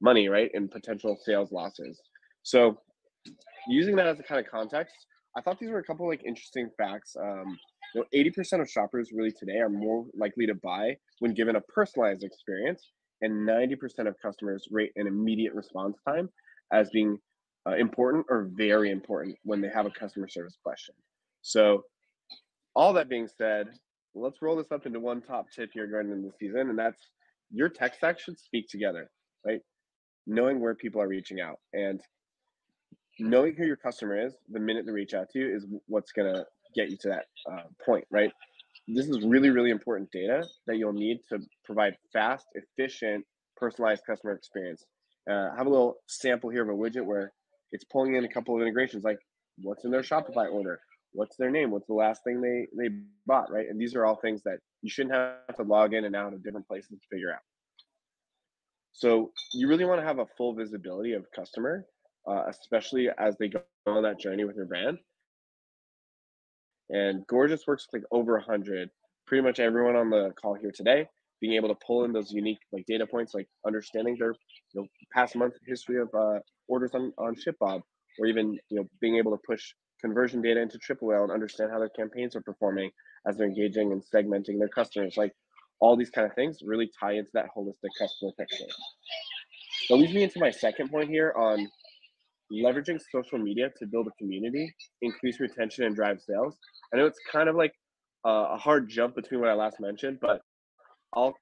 money, right, and potential sales losses. So using that as a kind of context, I thought these were a couple interesting facts. 80% of shoppers really today are more likely to buy when given a personalized experience, and 90% of customers rate an immediate response time as being important or very important when they have a customer service question. So all that being said, let's roll this up into one top tip here going into the season, and that's your tech stack should speak together, right? Knowing where people are reaching out and knowing who your customer is the minute they reach out to you is what's going to get you to that point, right? This is really important data that you'll need to provide fast, efficient, personalized customer experience. I have a little sample here of a widget where it's pulling in a couple of integrations, like what's in their Shopify order, what's their name, what's the last thing they bought, right? And these are all things that you shouldn't have to log in and out of different places to figure out. So you really want to have a full visibility of customer, especially as they go on that journey with your brand. And Gorgias works with like over 100, pretty much everyone on the call here today, being able to pull in those unique like data points, like understanding their past month history of orders on Shipbob, or even being able to push conversion data into AAA and understand how their campaigns are performing as they're engaging and segmenting their customers. Like all these kind of things really tie into that holistic customer picture. That leads me into my second point here on leveraging social media to build a community, increase retention, and drive sales. I know it's kind of like a hard jump between what I last mentioned, but I'll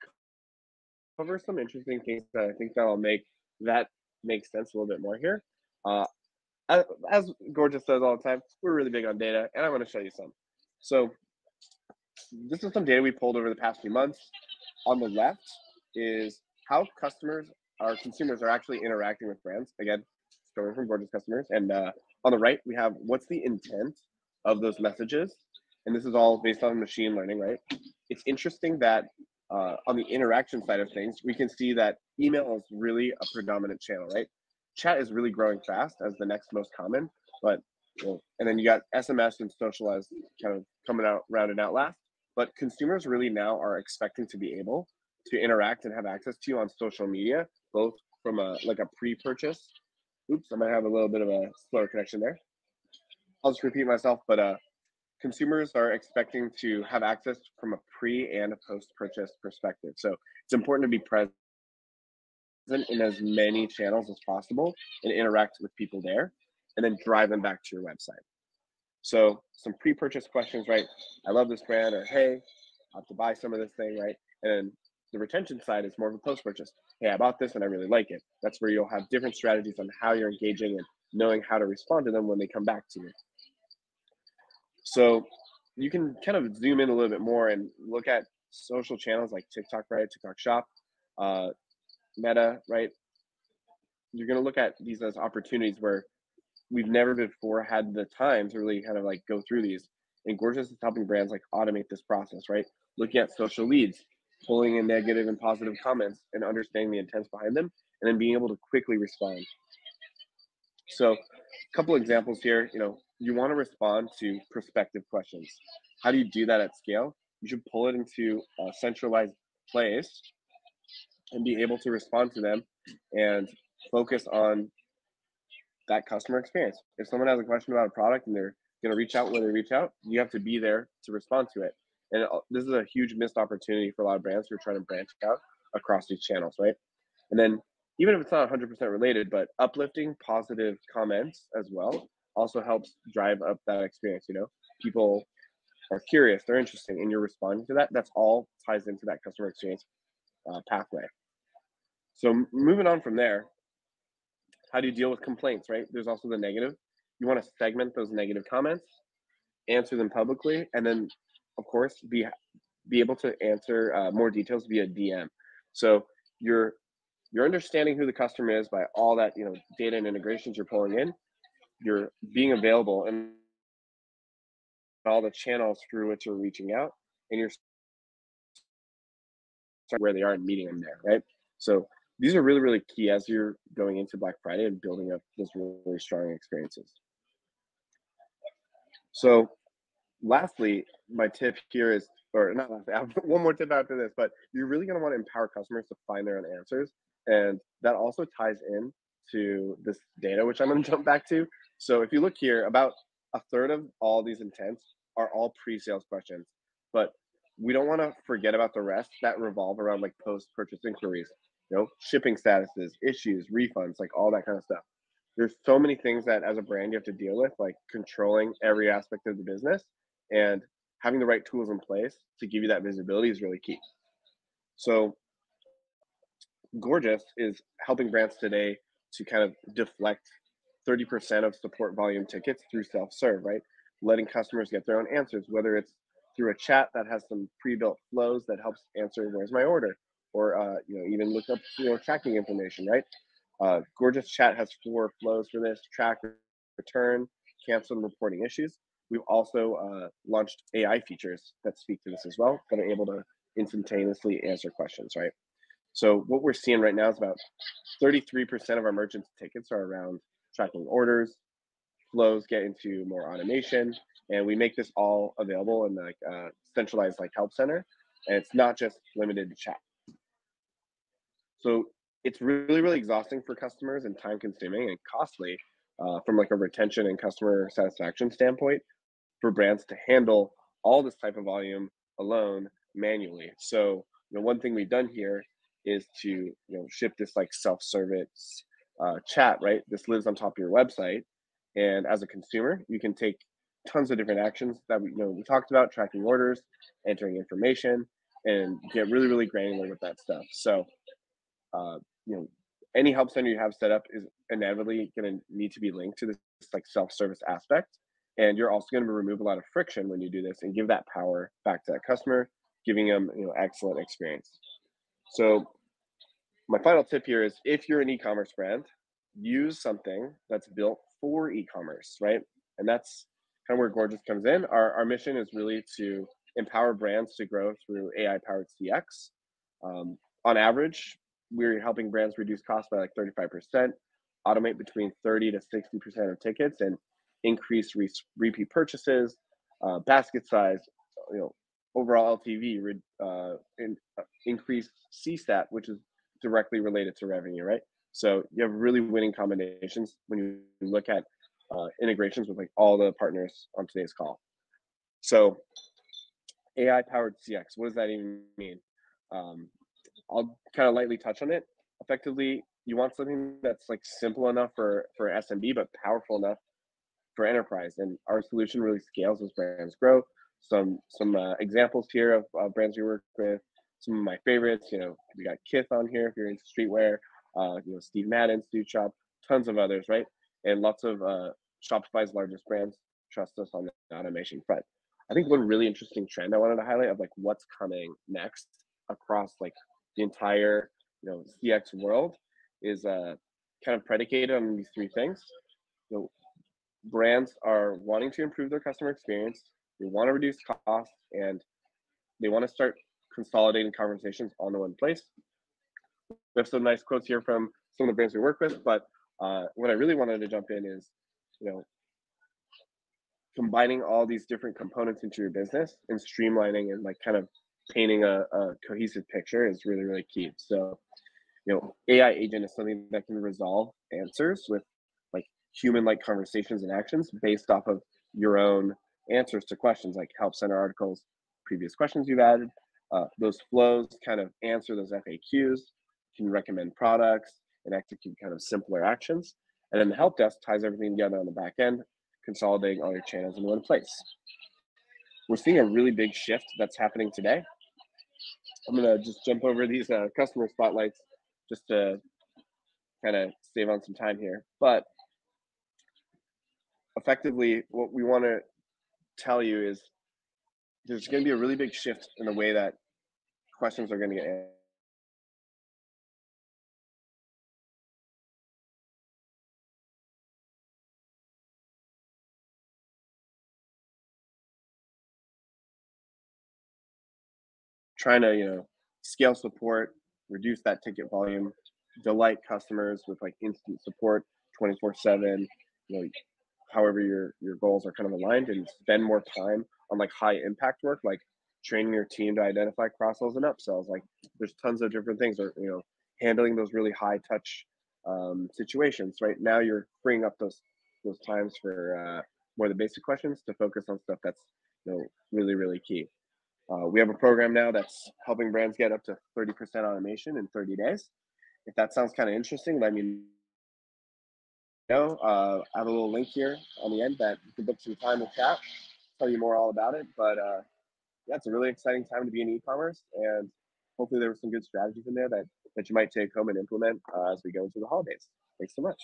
cover some interesting things that I think that'll make that make sense a little bit more here. As Gorgias says all the time, we're really big on data, and I'm going to show you some. So this is some data we pulled over the past few months. On the left is how consumers are actually interacting with brands. Again, coming from Gorgias customers. And on the right, we have what's the intent of those messages. And this is all based on machine learning, right? It's interesting that on the interaction side of things, we can see that email is really a predominant channel, right? Chat is really growing fast as the next most common, but and then you got SMS and social as kind of coming out rounded out last. But consumers really now are expecting to be able to interact and have access to you on social media, both from a pre-purchase. Oops, I might have a little bit of a slower connection there. I'll just repeat myself, but consumers are expecting to have access from a pre and a post-purchase perspective. So it's important to be present in as many channels as possible and interact with people there, and then drive them back to your website. So some pre-purchase questions, right? I love this brand, or hey, I have to buy some of this thing, right? And the retention side is more of a post-purchase. Hey, I bought this and I really like it. That's where you'll have different strategies on how you're engaging and knowing how to respond to them when they come back to you. So you can kind of zoom in a little bit more and look at social channels like TikTok, right? TikTok Shop, Meta, right? You're going to look at these as opportunities where we've never before had the time to really kind of like go through these. And Gorgias is helping brands like automate this process, right? Looking at social leads, pulling in negative and positive comments and understanding the intents behind them, and then being able to quickly respond. So a couple examples here, you want to respond to prospective questions. How do you do that at scale? You should pull it into a centralized place and be able to respond to them and focus on that customer experience. If someone has a question about a product and they're going to reach out when they reach out, you have to be there to respond to it. And this is a huge missed opportunity for a lot of brands who are trying to branch out across these channels, right? And then even if it's not 100% related, but uplifting positive comments as well also helps drive up that experience. People are curious, they're interested, and you're responding to that. That's all ties into that customer experience pathway. So moving on from there, how do you deal with complaints, right? There's also the negative. You want to segment those negative comments, answer them publicly, and then, of course, be able to answer more details via DM. So you're understanding who the customer is by all that data and integrations you're pulling in. You're being available and all the channels through which you're reaching out, and you're where they are and meeting them there, right? So these are really, really key as you're going into Black Friday and building up those really strong experiences. So lastly, my tip here is, or not lastly, I have one more tip after this, but you're really going to want to empower customers to find their own answers. And that also ties in to this data, which I'm going to jump back to. So if you look here, about a third of all these intents are all pre-sales questions, but we don't want to forget about the rest that revolve around like post-purchase inquiries, shipping statuses, issues, refunds, like all that kind of stuff. There's so many things that as a brand you have to deal with, like controlling every aspect of the business, and having the right tools in place to give you that visibility is really key. So Gorgias is helping brands today to kind of deflect 30% of support volume tickets through self-serve, right? Letting customers get their own answers, whether it's through a chat that has some pre-built flows that helps answer where's my order, or even look up tracking information, right? Gorgias chat has 4 flows for this: track, return, cancel, and reporting issues. We've also launched AI features that speak to this as well, that are able to instantaneously answer questions, right? So what we're seeing right now is about 33% of our merchants' tickets are around tracking orders, flows get into more automation, and we make this all available in like a centralized like help center, and it's not just limited to chat. So it's really, really exhausting for customers and time consuming and costly from like a retention and customer satisfaction standpoint for brands to handle all this type of volume alone manually. So, one thing we've done here is to, ship this like self-service chat, right? This lives on top of your website. And as a consumer, you can take tons of different actions that we talked about, tracking orders, entering information, and get really, really granular with that stuff. So, uh, you know, any help center you have set up is inevitably going to need to be linked to this like self-service aspect. And you're also going to remove a lot of friction when you do this and give that power back to that customer, giving them, excellent experience. So my final tip here is if you're an e-commerce brand, use something that's built for e-commerce, right? And that's kind of where Gorgias comes in. Our mission is really to empower brands to grow through AI-powered CX. On average, we're helping brands reduce costs by like 35%, automate between 30 to 60% of tickets, and increase repeat purchases, basket size, overall LTV, increase CSAT, which is directly related to revenue, right? So you have really winning combinations when you look at integrations with like all the partners on today's call. So AI powered CX, what does that even mean? I'll kind of lightly touch on it. Effectively, you want something that's like simple enough for SMB, but powerful enough for enterprise. And our solution really scales as brands grow. Some examples here of brands we work with. Some of my favorites, we got Kith on here if you're into streetwear. Steve Madden's Dude Shop, tons of others, right? And lots of Shopify's largest brands trust us on the automation front. I think one really interesting trend I wanted to highlight of like what's coming next across like the entire CX world is kind of predicated on these three things. Brands are wanting to improve their customer experience, they want to reduce costs, and they want to start consolidating conversations onto one place. We have some nice quotes here from some of the brands we work with, but what I really wanted to jump in is, combining all these different components into your business and streamlining and like kind of painting a cohesive picture is really, really key. So, AI agent is something that can resolve answers with like human-like conversations and actions based off of your own answers to questions, like help center articles, previous questions you've added. Those flows kind of answer those FAQs, can recommend products, and execute kind of simpler actions. And then the help desk ties everything together on the back end, consolidating all your channels in one place. We're seeing a really big shift that's happening today. I'm gonna just jump over these customer spotlights just to kind of save on some time here. But effectively, what we want to tell you is there's going to be a really big shift in the way that questions are going to get answered. Trying to, scale support, reduce that ticket volume, delight customers with like instant support 24/7, however your goals are kind of aligned, and spend more time on like high impact work, like training your team to identify cross sells and upsells. Like there's tons of different things, or handling those really high touch situations. Right now, you're freeing up those times for more of the basic questions to focus on stuff that's really, really key. We have a program now that's helping brands get up to 30% automation in 30 days. If that sounds kind of interesting, let me know. I have a little link here on the end that you can book some time with chat, tell you more all about it. But yeah, it's a really exciting time to be in e-commerce, and hopefully there were some good strategies in there that you might take home and implement as we go into the holidays. Thanks so much.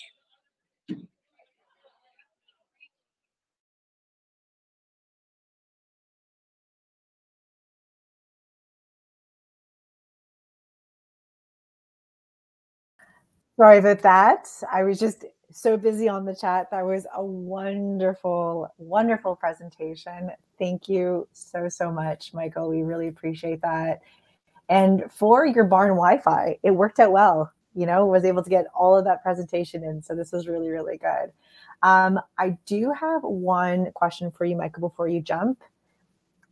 Sorry about that. I was just so busy on the chat. That was a wonderful, wonderful presentation. Thank you so, so much, Michael. We really appreciate that. And for your barn Wi-Fi, it worked out well. You know, was able to get all of that presentation in. So this was really, really good. I do have one question for you, Michael, before you jump.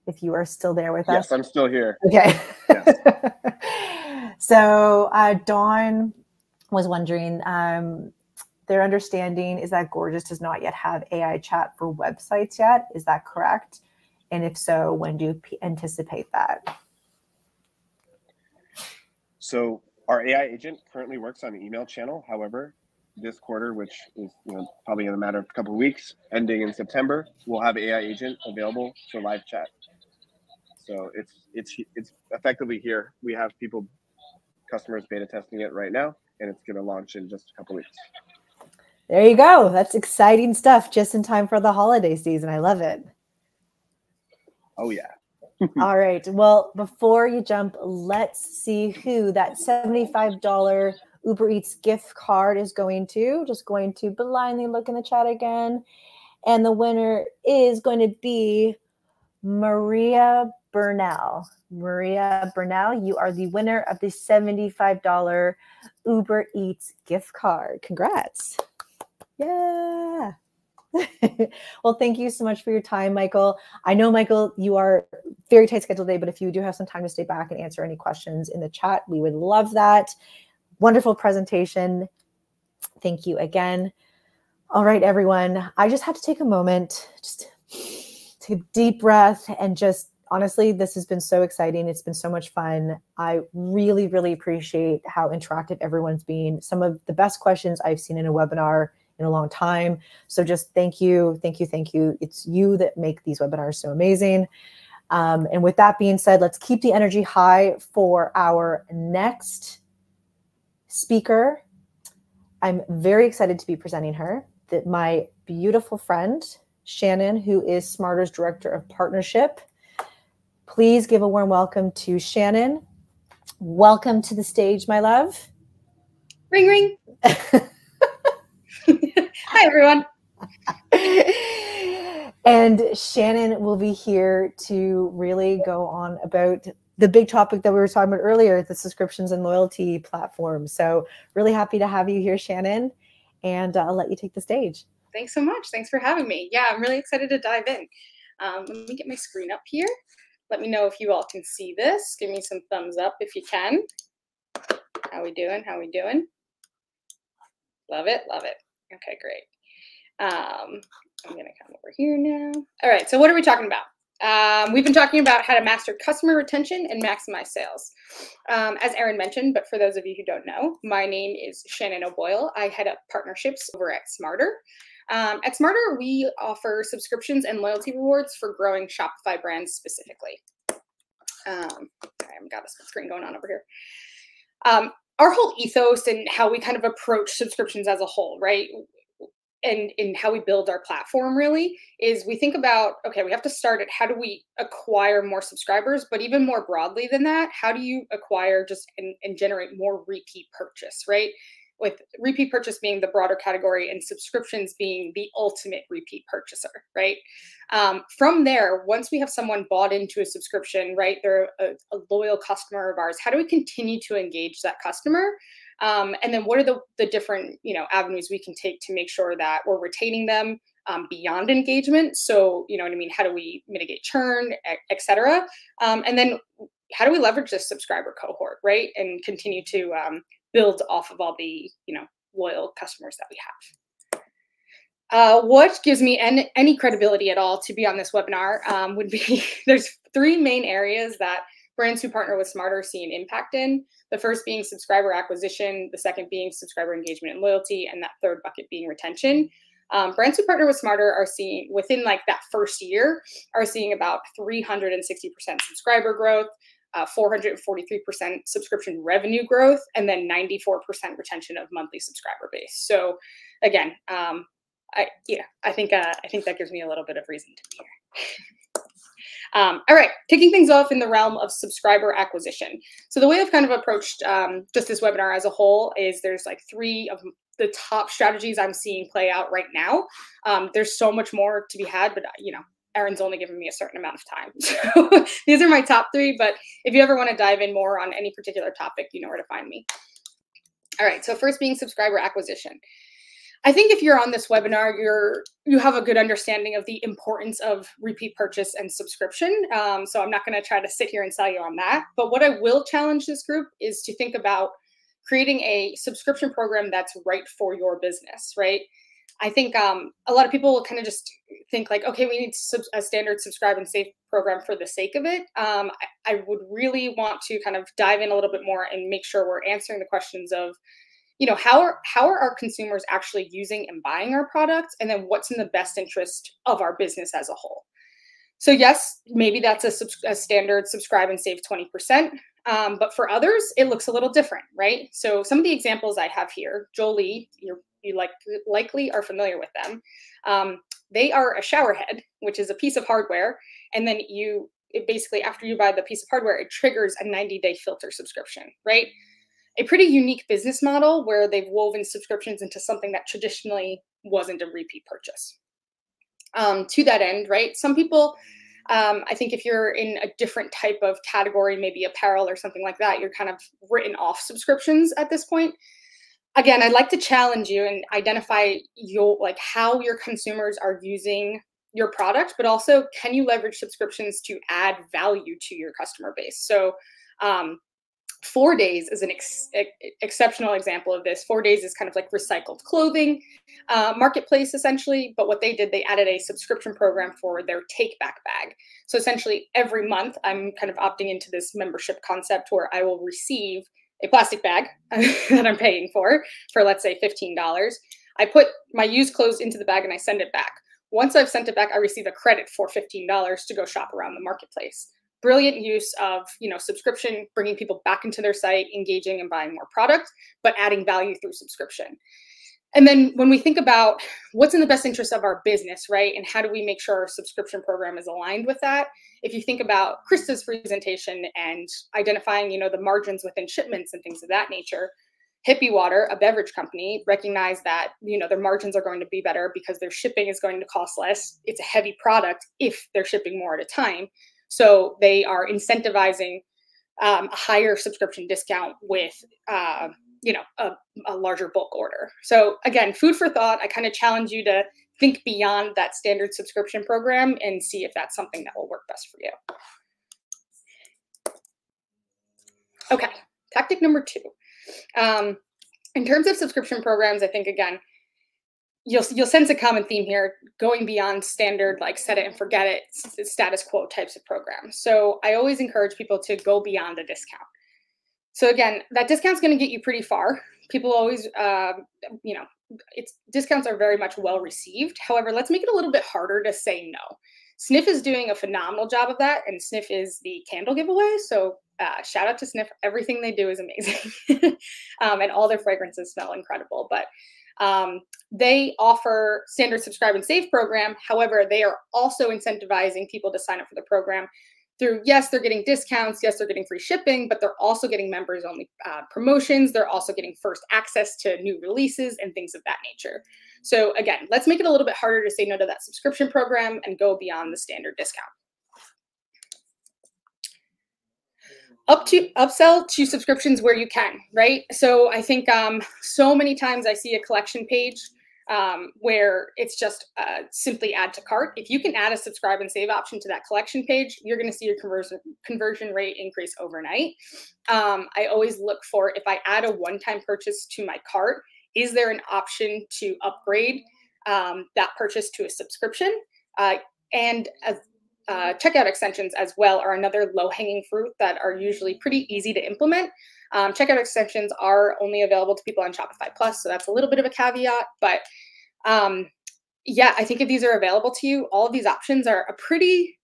If you are still there with us. Yes, I'm still here. Okay. Yes. So Dawn was wondering, their understanding is that Gorgias does not yet have AI chat for websites yet. Is that correct? And if so, when do you anticipate that? So our AI agent currently works on the email channel. However, this quarter, which is probably in a matter of a couple of weeks, ending in September, we'll have AI agent available for live chat. So it's effectively here. We have customers beta testing it right now, and it's going to launch in just a couple of weeks. There you go. That's exciting stuff just in time for the holiday season. I love it. Oh, yeah. All right. Well, before you jump, let's see who that $75 Uber Eats gift card is going to. Just going to blindly look in the chat again. And the winner is going to be Maria Bernal. Maria Bernal, you are the winner of the $75 Uber Eats gift card. Congrats. Yeah. Well, thank you so much for your time, Michael. I know, Michael, you are very tight scheduled today, but if you do have some time to stay back and answer any questions in the chat, we would love that. Wonderful presentation. Thank you again. All right, everyone. I just had to take a moment, just take a deep breath, and just honestly, this has been so exciting. It's been so much fun. I really, really appreciate how interactive everyone's been. Some of the best questions I've seen in a webinar in a long time. So just thank you, thank you, thank you. It's you that make these webinars so amazing. And with that being said, let's keep the energy high for our next speaker. I'm very excited to be presenting her, that my beautiful friend, Shannon, who is Smartrr's Director of Partnership. Please give a warm welcome to Shannon. Welcome to the stage, my love. Ring, ring. Hi, everyone. And Shannon will be here to really go on about the big topic that we were talking about earlier, the subscriptions and loyalty platform. So really happy to have you here, Shannon, and I'll let you take the stage. Thanks so much. Thanks for having me. Yeah, I'm really excited to dive in. Let me get my screen up here. Let me know if you all can see this. Give me some thumbs up if you can. How we doing? How we doing? Love it. Love it. Okay, great. I'm going to come over here now. All right, so what are we talking about? We've been talking about how to master customer retention and maximize sales. As Erin mentioned, but for those of you who don't know, my name is Shannon O'Boyle. I head up partnerships over at Smartrr. At Smartrr, we offer subscriptions and loyalty rewards for growing Shopify brands specifically. I've got a split screen going on over here. Our whole ethos and how we kind of approach subscriptions as a whole, right? And how we build our platform really is we think about, okay, we have to start at how do we acquire more subscribers, but even more broadly than that, how do you acquire just and generate more repeat purchase, right? With repeat purchase being the broader category and subscriptions being the ultimate repeat purchaser, right? From there, once we have someone bought into a subscription, right, they're a loyal customer of ours, how do we continue to engage that customer? And then what are the different, avenues we can take to make sure that we're retaining them beyond engagement? So, you know what I mean? How do we mitigate churn, et cetera? And then how do we leverage this subscriber cohort, right? And continue to build off of all the, loyal customers that we have. What gives me any credibility at all to be on this webinar would be, there's three main areas that brands who partner with Smartrr see an impact in. The first being subscriber acquisition, the second being subscriber engagement and loyalty, and that third bucket being retention. Brands who partner with Smartrr are seeing, within like that first year, are seeing about 360% subscriber growth, 443% subscription revenue growth, and then 94% retention of monthly subscriber base. So again, I think that gives me a little bit of reason to be here. All right, kicking things off in the realm of subscriber acquisition. So the way I've kind of approached just this webinar as a whole is there's like 3 of the top strategies I'm seeing play out right now. There's so much more to be had, but you know, Erin's only given me a certain amount of time. So these are my top 3, but if you ever want to dive in more on any particular topic, you know where to find me. All right, so first being subscriber acquisition. I think if you're on this webinar, you have a good understanding of the importance of repeat purchase and subscription. So I'm not going to try to sit here and sell you on that. But what I will challenge this group is to think about creating a subscription program that's right for your business, right? I think a lot of people will kind of just think like, okay, we need a standard subscribe and save program for the sake of it. I would really want to kind of dive in a little bit more and make sure we're answering the questions of, you know, how are our consumers actually using and buying our products, and then what's in the best interest of our business as a whole. So yes, maybe that's a standard subscribe and save 20%, but for others, it looks a little different, right? So some of the examples I have here, Jolie, you likely are familiar with them. They are a shower head, which is a piece of hardware, and then it basically, after you buy the piece of hardware, it triggers a 90-day filter subscription, right? A pretty unique business model where they've woven subscriptions into something that traditionally wasn't a repeat purchase. To that end, right? Some people, I think if you're in a different type of category, maybe apparel or something like that, you're kind of written off subscriptions at this point. Again, I'd like to challenge you and identify how your consumers are using your product, but also can you leverage subscriptions to add value to your customer base? So 4 Days is an exceptional example of this. 4 Days is kind of like recycled clothing marketplace essentially, but what they did, they added a subscription program for their take back bag. So essentially every month I'm kind of opting into this membership concept where I will receive a plastic bag that I'm paying for let's say $15. I put my used clothes into the bag and I send it back. Once I've sent it back, I receive a credit for $15 to go shop around the marketplace. Brilliant use of, you know, subscription, bringing people back into their site, engaging and buying more product, but adding value through subscription. And then when we think about what's in the best interest of our business, right? And how do we make sure our subscription program is aligned with that? If you think about Krista's presentation and identifying, you know, the margins within shipments and things of that nature, Hippie Water, a beverage company, recognized that, you know, their margins are going to be better because their shipping is going to cost less. It's a heavy product if they're shipping more at a time. So they are incentivizing a higher subscription discount with, you know, a larger bulk order. So again, food for thought. I kind of challenge you to think beyond that standard subscription program and see if that's something that will work best for you. Okay, tactic number 2. In terms of subscription programs, I think, again, you'll sense a common theme here, going beyond standard, like set it and forget it, status quo types of programs. So I always encourage people to go beyond a discount. So again, that discount's going to get you pretty far. People always, you know, discounts are very much well received. However, let's make it a little bit harder to say no. Sniff is doing a phenomenal job of that, and Sniff is the candle giveaway. So shout out to Sniff. Everything they do is amazing. And all their fragrances smell incredible. But they offer standard subscribe and save program. However, they are also incentivizing people to sign up for the program through, yes, they're getting discounts. Yes, they're getting free shipping, but they're also getting members only promotions. They're also getting first access to new releases and things of that nature. So again, let's make it a little bit harder to say no to that subscription program and go beyond the standard discount. Upsell to subscriptions where you can, right? So I think so many times I see a collection page where it's just simply add to cart. If you can add a subscribe and save option to that collection page, you're going to see your conversion rate increase overnight. I always look for, if I add a one-time purchase to my cart, is there an option to upgrade that purchase to a subscription? And checkout extensions as well are another low-hanging fruit that are usually pretty easy to implement. Checkout extensions are only available to people on Shopify Plus, so that's a little bit of a caveat. But yeah, I think if these are available to you, all of these options are a pretty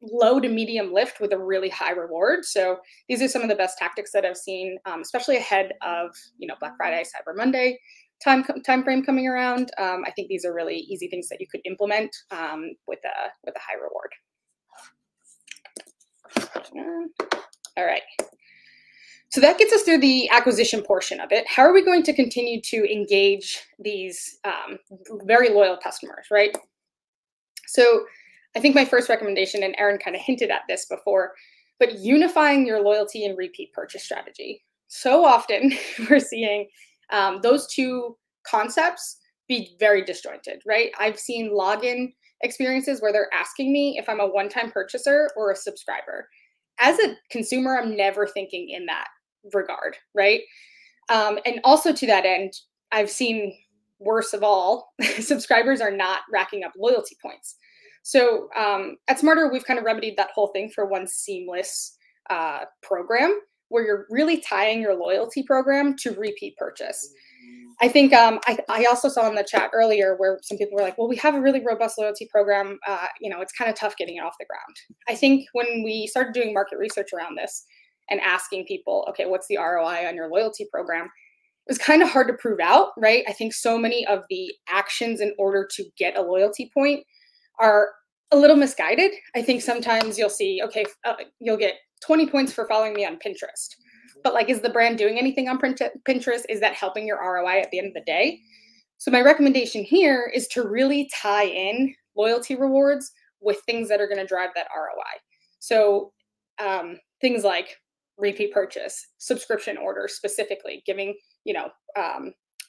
low to medium lift with a really high reward. So these are some of the best tactics that I've seen, especially ahead of Black Friday, Cyber Monday time frame coming around. I think these are really easy things that you could implement with a high reward. All right. So that gets us through the acquisition portion of it. How are we going to continue to engage these very loyal customers, right? So I think my first recommendation, and Erin kind of hinted at this before, but unifying your loyalty and repeat purchase strategy. So often we're seeing those two concepts be very disjointed, right? I've seen login experiences where they're asking me if I'm a one-time purchaser or a subscriber. As a consumer, I'm never thinking in that regard, right? And also to that end, I've seen, worst of all, subscribers are not racking up loyalty points. So at Smartrr, we've kind of remedied that whole thing for one seamless program where you're really tying your loyalty program to repeat purchase. I think I also saw in the chat earlier where some people were like, well, we have a really robust loyalty program. It's kind of tough getting it off the ground. I think when we started doing market research around this and asking people, okay, what's the ROI on your loyalty program? It was kind of hard to prove out, right? I think so many of the actions in order to get a loyalty point are a little misguided. I think sometimes you'll see, okay, you'll get 20 points for following me on Pinterest. But like, is the brand doing anything on Pinterest? Is that helping your ROI at the end of the day? So my recommendation here is to really tie in loyalty rewards with things that are going to drive that ROI. So things like repeat purchase, subscription orders specifically, giving,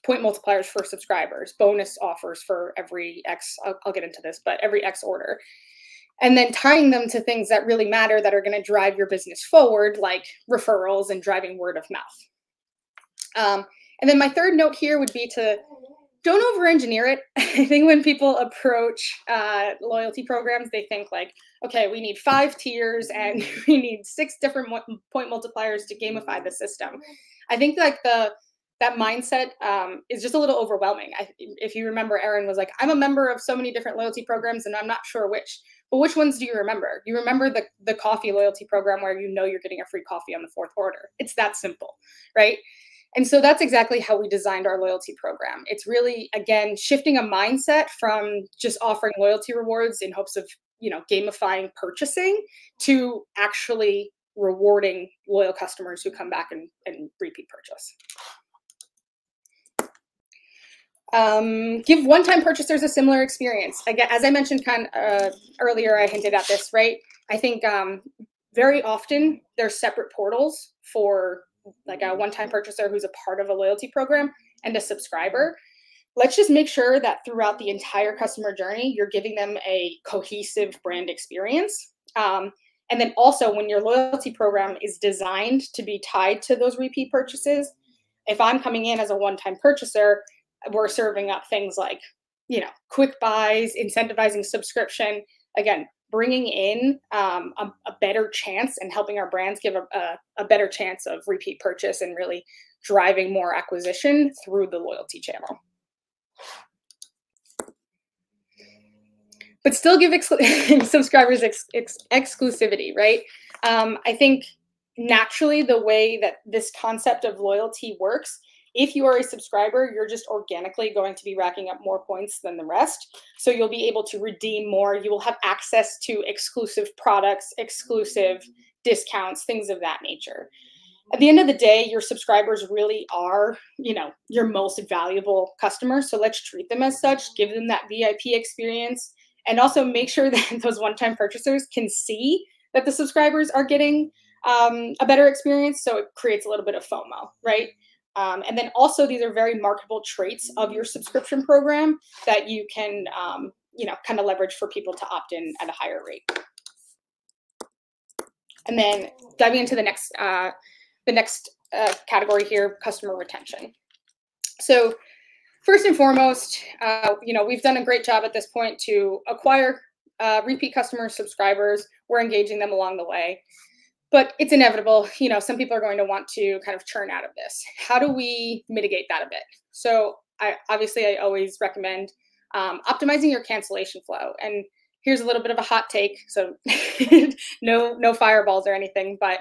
point multipliers for subscribers, bonus offers for every X, I'll get into this, but every X order. And then tying them to things that really matter that are going to drive your business forward, like referrals and driving word of mouth. And then my third note here would be to don't over-engineer it. I think when people approach loyalty programs, they think like, okay, we need 5 tiers and we need 6 different point multipliers to gamify the system. I think like that mindset is just a little overwhelming. If you remember, Erin was like, I'm a member of so many different loyalty programs and I'm not sure which. But which ones do you remember? You remember the coffee loyalty program where you're getting a free coffee on the 4th order. It's that simple, right? And so that's exactly how we designed our loyalty program. It's really, again, shifting a mindset from just offering loyalty rewards in hopes of, gamifying purchasing to actually rewarding loyal customers who come back and repeat purchase. Give one-time purchasers a similar experience. Again, as I mentioned earlier, I hinted at this, right? I think very often there's separate portals for like a one-time purchaser who's a part of a loyalty program and a subscriber. Let's just make sure that throughout the entire customer journey, you're giving them a cohesive brand experience. And then also when your loyalty program is designed to be tied to those repeat purchases, if I'm coming in as a one-time purchaser, we're serving up things like, quick buys, incentivizing subscription, again, bringing in a better chance and helping our brands give a better chance of repeat purchase and really driving more acquisition through the loyalty channel. But still give subscribers exclusivity, right? I think naturally the way that this concept of loyalty works, if you are a subscriber, you're just organically going to be racking up more points than the rest. So you'll be able to redeem more. You will have access to exclusive products, exclusive discounts, things of that nature. At the end of the day, your subscribers really are, your most valuable customers. So let's treat them as such, give them that VIP experience, and also make sure that those one-time purchasers can see that the subscribers are getting a better experience. So it creates a little bit of FOMO, right? And then also these are very marketable traits of your subscription program that you can, kind of leverage for people to opt in at a higher rate. And then diving into the next category here, customer retention. So first and foremost, we've done a great job at this point to acquire repeat customers, subscribers. We're engaging them along the way. But it's inevitable, some people are going to want to kind of churn out of this. How do we mitigate that a bit? So I always recommend optimizing your cancellation flow. And here's a little bit of a hot take. So no fireballs or anything, but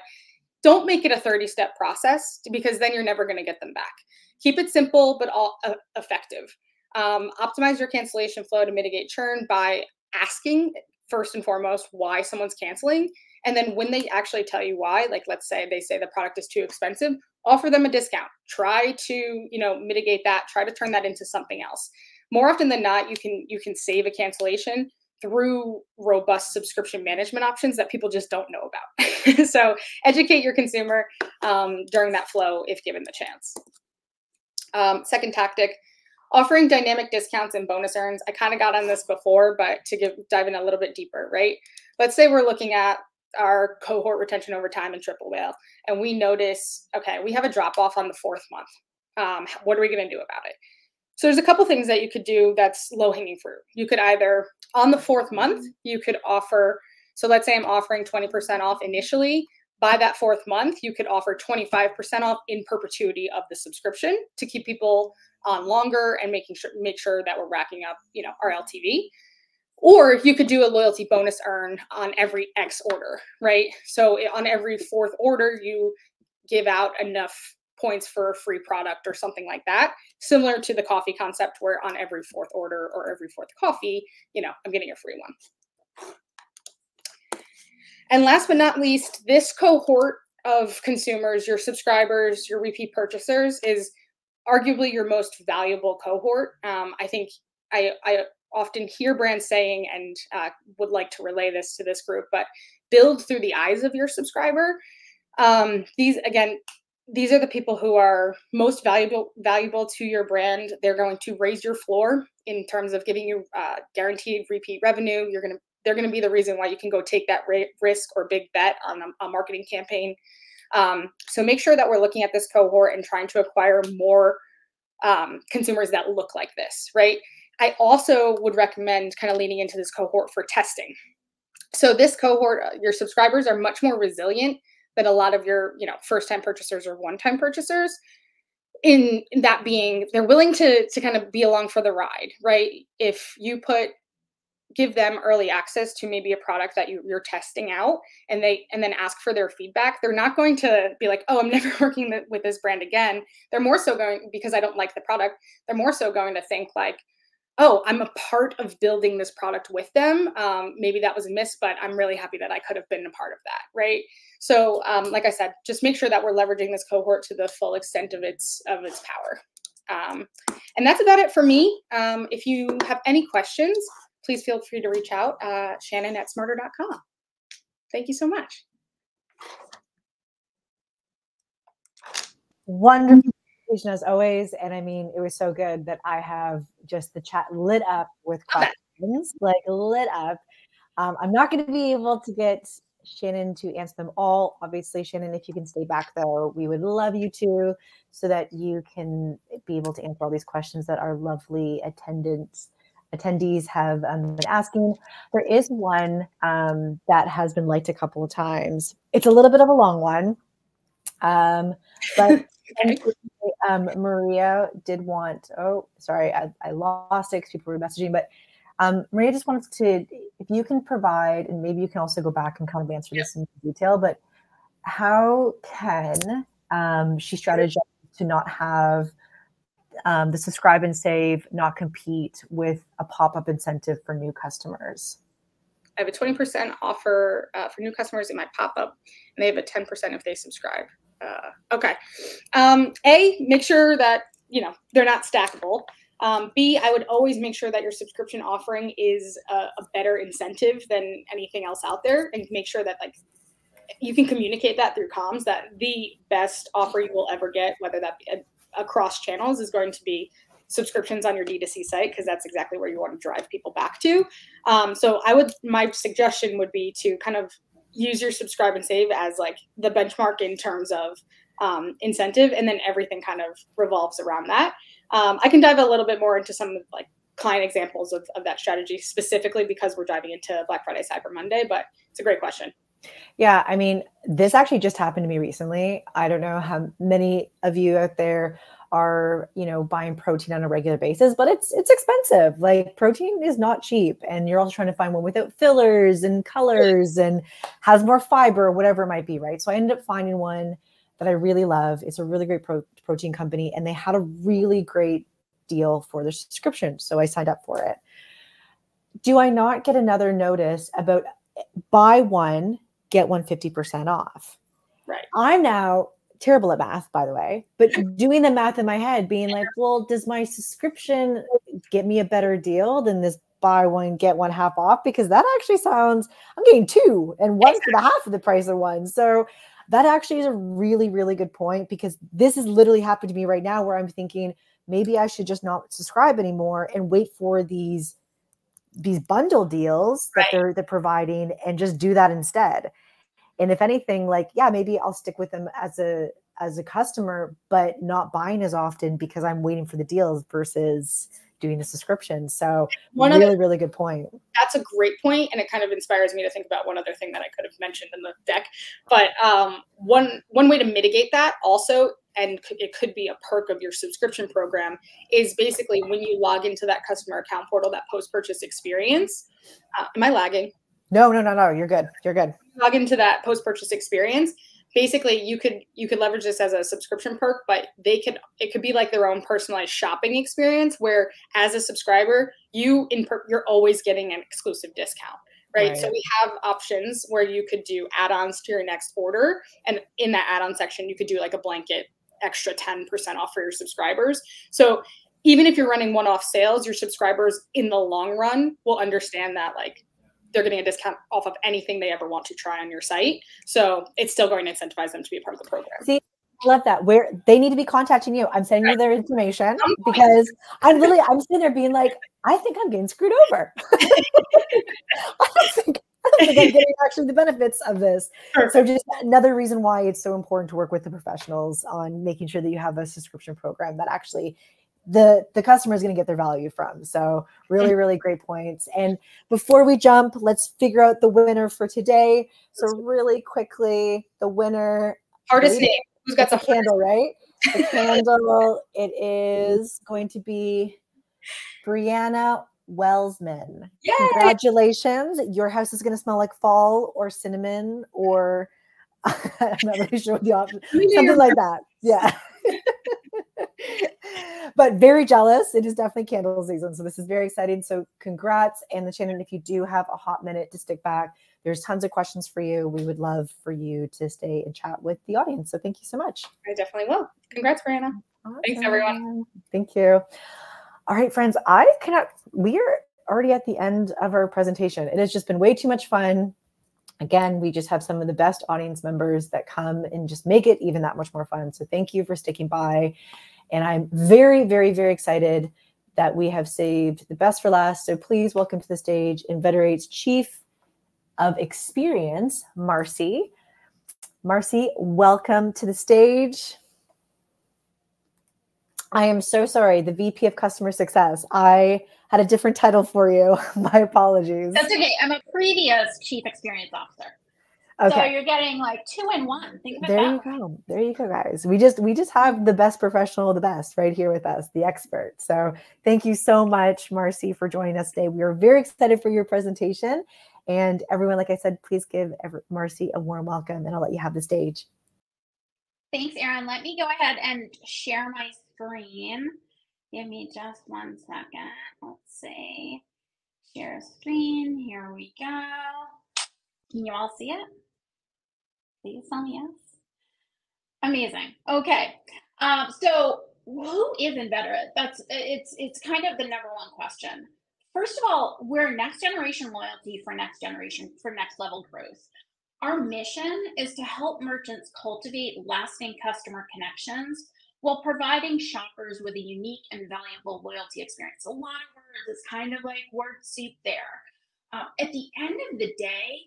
don't make it a 30-step process because then you're never going to get them back. Keep it simple, but all effective. Optimize your cancellation flow to mitigate churn by asking first and foremost why someone's canceling, And then when they actually tell you why, like let's say they say the product is too expensive, offer them a discount. Try to, you know, mitigate that, try to turn that into something else. More often than not, you can save a cancellation through robust subscription management options that people just don't know about. So educate your consumer during that flow if given the chance. Second tactic, offering dynamic discounts and bonus earns. I kind of got on this before, but to dive in a little bit deeper, right? Let's say we're looking at our cohort retention over time in Triple Whale, and we notice, okay, we have a drop off on the 4th month. What are we going to do about it? So there's a couple things that you could do that's low hanging fruit. You could either, on the 4th month, you could offer, so let's say I'm offering 20% off initially. By that 4th month, you could offer 25% off in perpetuity of the subscription to keep people on longer and make sure that we're racking up, you know, our LTV. Or you could do a loyalty bonus earn on every X order, right? So on every 4th order, you give out enough points for a free product or something like that. Similar to the coffee concept where on every 4th order or every 4th coffee, you know, I'm getting a free one. And last but not least, this cohort of consumers, your subscribers, your repeat purchasers, is arguably your most valuable cohort. I think I often hear brands saying, and would like to relay this to this group, but build through the eyes of your subscriber. These are the people who are most valuable to your brand. They're going to raise your floor in terms of giving you guaranteed repeat revenue. They're going to be the reason why you can go take that risk or big bet on a marketing campaign. So make sure that we're looking at this cohort and trying to acquire more consumers that look like this, right? I also would recommend kind of leaning into this cohort for testing. So this cohort, your subscribers are much more resilient than a lot of your, you know, first-time purchasers or one-time purchasers. In that being, they're willing to kind of be along for the ride, right? If you give them early access to maybe a product that you're testing out and then ask for their feedback, they're not going to be like, oh, I'm never working with this brand again. They're more so going, because I don't like the product, they're more so going to think like, oh, I'm a part of building this product with them. Maybe that was a miss, but I'm really happy that I could have been a part of that, right? So like I said, just make sure that we're leveraging this cohort to the full extent of its power. And that's about it for me. If you have any questions, please feel free to reach out, Shannon@smartrr.com. Thank you so much. Wonderful presentation as always. And I mean, it was so good that I have just the chat lit up with questions, like lit up. I'm not going to be able to get Shannon to answer them all. Obviously, Shannon, if you can stay back though, we would love you to, so that you can be able to answer all these questions that our lovely attendees have been asking. There is one that has been liked a couple of times. It's a little bit of a long one, but Maria did want, oh, sorry, I lost it because people were messaging, but Maria just wanted to, if you can provide, and maybe you can also go back and kind of answer this in detail, but how can she strategize to not have the subscribe and save not compete with a pop-up incentive for new customers? I have a 20% offer for new customers in my pop-up, and they have a 10% if they subscribe. Okay. A, make sure that, you know, they're not stackable. B, I would always make sure that your subscription offering is a better incentive than anything else out there, and make sure that like you can communicate that through comms, that the best offer you will ever get, whether that be across channels, is going to be subscriptions on your D2C site, because that's exactly where you want to drive people back to. So my suggestion would be to kind of use your subscribe and save as like the benchmark in terms of incentive, and then everything kind of revolves around that. I can dive a little bit more into some like client examples of that strategy, specifically because we're diving into Black Friday, Cyber Monday, but it's a great question. Yeah, I mean, this actually just happened to me recently. I don't know how many of you out there are, you know, buying protein on a regular basis, but it's expensive. Like, protein is not cheap, and you're also trying to find one without fillers and colors and has more fiber, whatever it might be, right? So I ended up finding one that I really love. It's a really great protein company, and they had a really great deal for their subscription. So I signed up for it. Do I not get another notice about buy one get one 50% off. Right. I'm now terrible at math, by the way, but doing the math in my head, being like, well, does my subscription get me a better deal than this buy one, get one half off? Because that actually sounds, I'm getting two and one for the half of the price of one. So that actually is a really, really good point, because this is literally happened to me right now where I'm thinking maybe I should just not subscribe anymore and wait for these bundle deals that they're providing and just do that instead. And if anything, like, yeah, maybe I'll stick with them as a customer, but not buying as often because I'm waiting for the deals versus doing the subscription. So really good point. That's a great point, and it kind of inspires me to think about one other thing that I could have mentioned in the deck. But one way to mitigate that also, and it could be a perk of your subscription program, is basically when you log into that customer account portal, that post-purchase experience. Am I lagging? No, you're good. You're good. Log into that post-purchase experience. Basically, you could leverage this as a subscription perk, but it could be like their own personalized shopping experience, where as a subscriber, you're always getting an exclusive discount, right? So we have options where you could do add-ons to your next order, and in that add-on section, you could do like a blanket extra 10% off for your subscribers. So even if you're running one-off sales, your subscribers in the long run will understand that, like, they're getting a discount off of anything they ever want to try on your site. So it's still going to incentivize them to be a part of the program. See, I love that. Where they need to be contacting you. I'm sending you their information because I'm sitting there being like, I think I'm getting screwed over. I don't think I'm getting actually the benefits of this. Perfect. So just another reason why it's so important to work with the professionals on making sure that you have a subscription program that actually the customer is going to get their value from. So really great points. And before we jump, let's figure out the winner for today. So really quickly, the winner. Hardest name. Who's got the candle, right? The candle, it is going to be Brianna Wellsman. Yay! Congratulations. Your house is going to smell like fall or cinnamon or I'm not really sure what the option, something like that. Yeah. But very jealous. It is definitely candle season. So this is very exciting. So congrats. And Shannon, if you do have a hot minute to stick back, there's tons of questions for you. We would love for you to stay and chat with the audience. So thank you so much. I definitely will. Congrats, Brianna. Awesome. Thanks, everyone. Thank you. All right, friends, we are already at the end of our presentation. It has just been way too much fun. Again, we just have some of the best audience members that come and just make it even that much more fun. So thank you for sticking by. And I'm very excited that we have saved the best for last. So please welcome to the stage Inveterate's Chief of Experience, Marcy. Marcy, welcome to the stage. I am so sorry, the VP of Customer Success. I had a different title for you. My apologies. That's okay. I'm a previous Chief Experience Officer. Okay. So you're getting like 2 in 1. Think about that. There you go, guys. We just have the best professional, the best right here with us, the expert. So thank you so much, Marcy, for joining us today. We are very excited for your presentation. And everyone, like I said, please give Marcy a warm welcome, and I'll let you have the stage. Thanks, Erin. Let me go ahead and share my screen. Give me just 1 second. Let's see. Share screen. Here we go. Can you all see it? Please tell me yes. Amazing. Okay. So who is Inveterate? It's kind of the #1 question. First of all, we're next generation loyalty for next level growth. Our mission is to help merchants cultivate lasting customer connections while providing shoppers with a unique and valuable loyalty experience. A lot of words, it's kind of like word soup there. At the end of the day,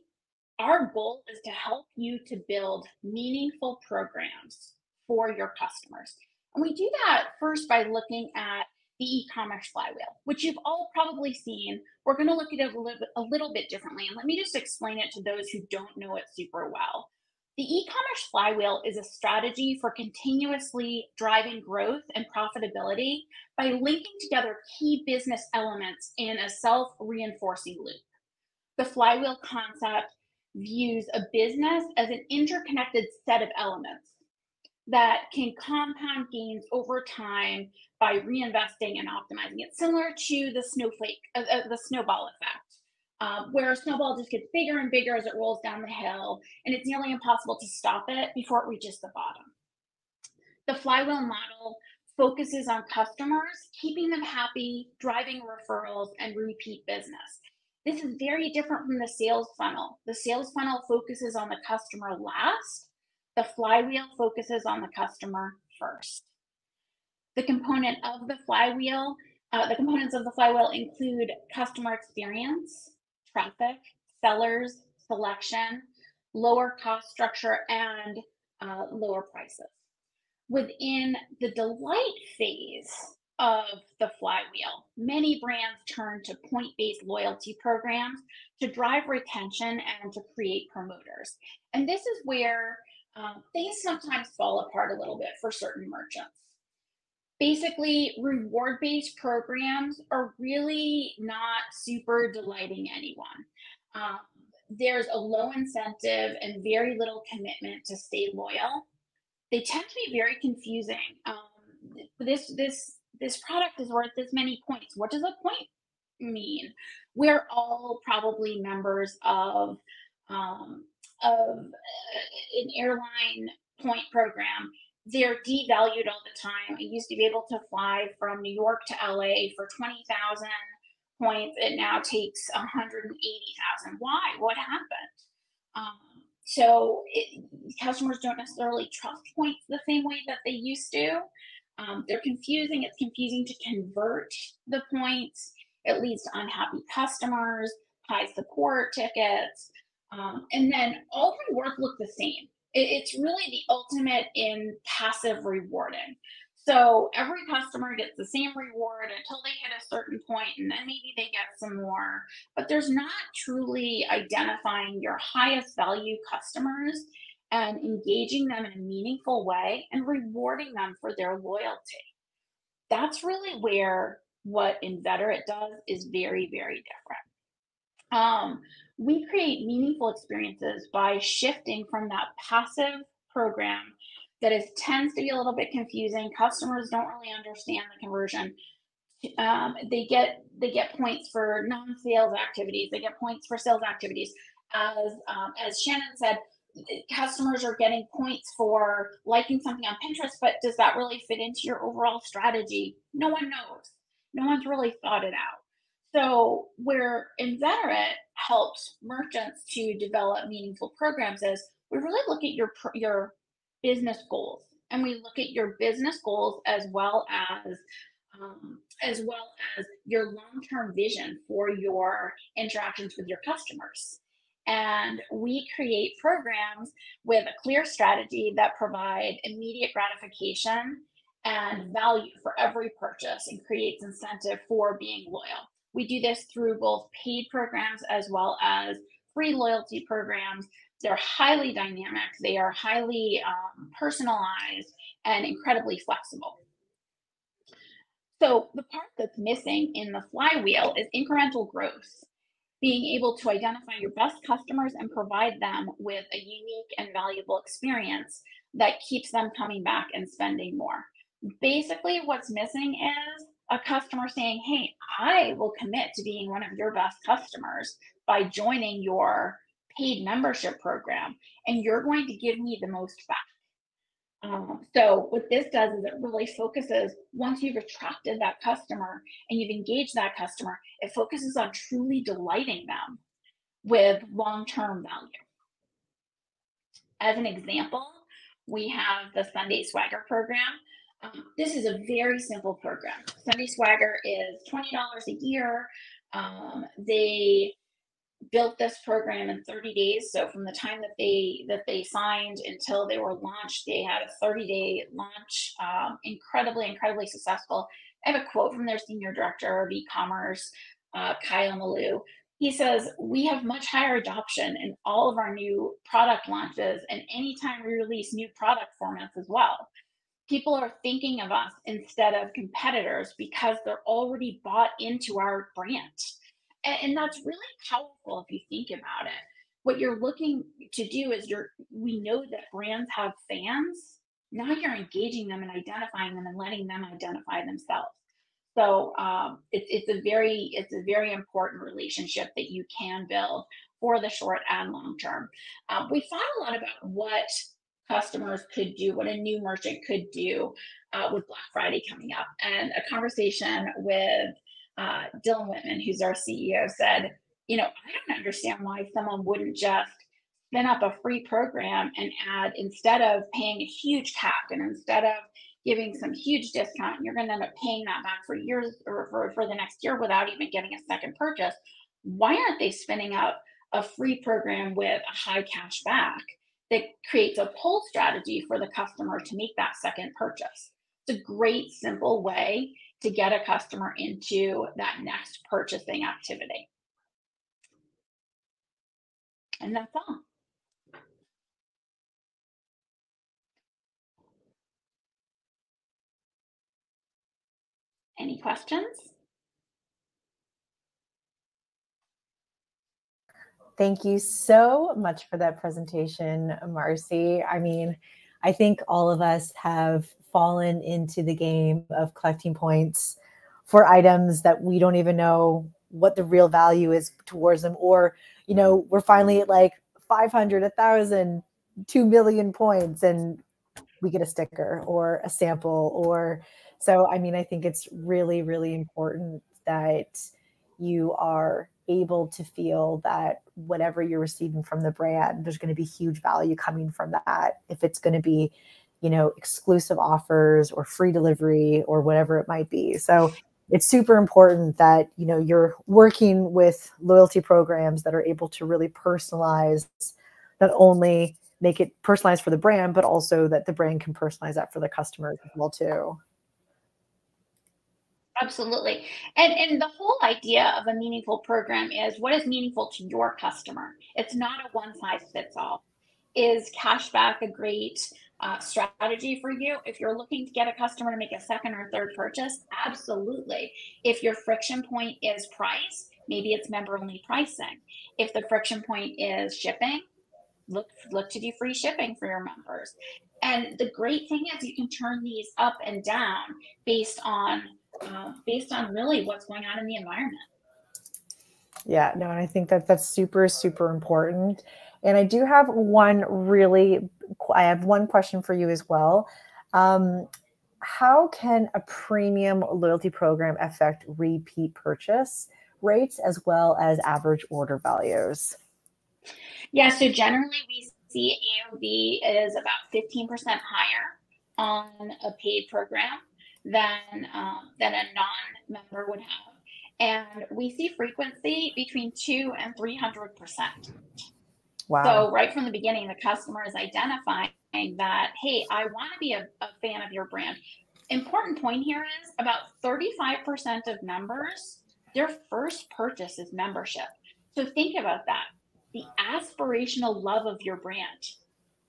our goal is to help you to build meaningful programs for your customers. And we do that first by looking at the e-commerce flywheel, which you've all probably seen. We're going to look at it a little bit differently. And let me just explain it to those who don't know it super well. The e-commerce flywheel is a strategy for continuously driving growth and profitability by linking together key business elements in a self-reinforcing loop. The flywheel concept views a business as an interconnected set of elements that can compound gains over time by reinvesting and optimizing it, similar to the snowball effect. where a snowball just gets bigger and bigger as it rolls down the hill, and it's nearly impossible to stop it before it reaches the bottom. The flywheel model focuses on customers, keeping them happy, driving referrals, and repeat business. This is very different from the sales funnel. The sales funnel focuses on the customer last. The flywheel focuses on the customer first. The components of the flywheel include customer experience, traffic, sellers, selection, lower cost structure, and lower prices. Within the delight phase of the flywheel, many brands turn to point-based loyalty programs to drive retention and to create promoters. And this is where things sometimes fall apart a little bit for certain merchants. Basically, reward-based programs are really not super delighting anyone. There's a low incentive and very little commitment to stay loyal. They tend to be very confusing. This product is worth this many points. What does a point mean? We're all probably members of an airline point program. They're devalued all the time. I used to be able to fly from New York to LA for 20,000 points. It now takes 180,000. Why? What happened? So customers don't necessarily trust points the same way that they used to. They're confusing. It's confusing to convert the points. It leads to unhappy customers, high support tickets, and then all rewards look the same. It's really the ultimate in passive rewarding. So every customer gets the same reward until they hit a certain point, and then maybe they get some more. But there's not truly identifying your highest value customers and engaging them in a meaningful way and rewarding them for their loyalty. That's really where what Inveterate does is very, very different. We create meaningful experiences by shifting from that passive program that tends to be a little bit confusing. Customers don't really understand the conversion. They get points for non-sales activities. They get points for sales activities. As Shannon said, customers are getting points for liking something on Pinterest, but does that really fit into your overall strategy? No one knows. No one's really thought it out. So where Inveterate helps merchants to develop meaningful programs is we really look at your business goals, and we look at your business goals as well as your long-term vision for your interactions with your customers. And we create programs with a clear strategy that provide immediate gratification and value for every purchase and creates incentive for being loyal. We do this through both paid programs as well as free loyalty programs. They're highly dynamic, they are highly personalized, and incredibly flexible. So the part that's missing in the flywheel is incremental growth, being able to identify your best customers and provide them with a unique and valuable experience that keeps them coming back and spending more. Basically, what's missing is a customer saying, hey, I will commit to being one of your best customers by joining your paid membership program, and you're going to give me the most back. So what this does is it really focuses, once you've attracted that customer and you've engaged that customer, it focuses on truly delighting them with long-term value. As an example, we have the Sunday Swagger program. This is a very simple program. Sunday Swagger is $20 a year. They built this program in 30 days. So from the time that they signed until they were launched, they had a 30-day launch. Incredibly successful. I have a quote from their senior director of e-commerce, Kyle Malou. He says, we have much higher adoption in all of our new product launches and anytime we release new product formats as well. People are thinking of us instead of competitors because they're already bought into our brand. And that's really powerful if you think about it. What you're looking to do is we know that brands have fans. Now you're engaging them and identifying them and letting them identify themselves. So it's a very important relationship that you can build for the short and long term. We thought a lot about what customers could do, what a new merchant could do with Black Friday coming up. And a conversation with Dylan Whitman, who's our CEO, said, I don't understand why someone wouldn't just spin up a free program and add, instead of paying a huge CAC and instead of giving some huge discount, and you're going to end up paying that back for years or for the next year without even getting a second purchase. Why aren't they spinning out a free program with a high cash back that creates a pull strategy for the customer to make that second purchase? It's a great, simple way to get a customer into that next purchasing activity. And that's all. Any questions? Thank you so much for that presentation, Marcy. I mean, I think all of us have fallen into the game of collecting points for items that we don't even know what the real value is towards them. Or, we're finally at like 500, 1,000, 2 million points and we get a sticker or a sample. So, I mean, I think it's really, really important that you are able to feel that whatever you're receiving from the brand, there's going to be huge value coming from that. If it's going to be, exclusive offers or free delivery or whatever it might be. So it's super important that, you're working with loyalty programs that are able to really personalize, not only make it personalized for the brand, but also that the brand can personalize that for the customers as well too. Absolutely. And the whole idea of a meaningful program is what is meaningful to your customer. It's not a one size fits all. Is cashback a great strategy for you? If you're looking to get a customer to make a second or third purchase, absolutely. If your friction point is price, maybe it's member only pricing. If the friction point is shipping, look to do free shipping for your members. And the great thing is you can turn these up and down based on really what's going on in the environment. Yeah, no, and I think that's super, super important. And I do have I have one question for you as well. How can a premium loyalty program affect repeat purchase rates as well as average order values? Yeah, so generally we see AOV is about 15% higher on a paid program than a non-member would have. And we see frequency between 200% and 300%. Wow. So right from the beginning, the customer is identifying that, hey, I want to be a fan of your brand. Important point here is about 35% of members, their first purchase is membership. So think about that. The aspirational love of your brand.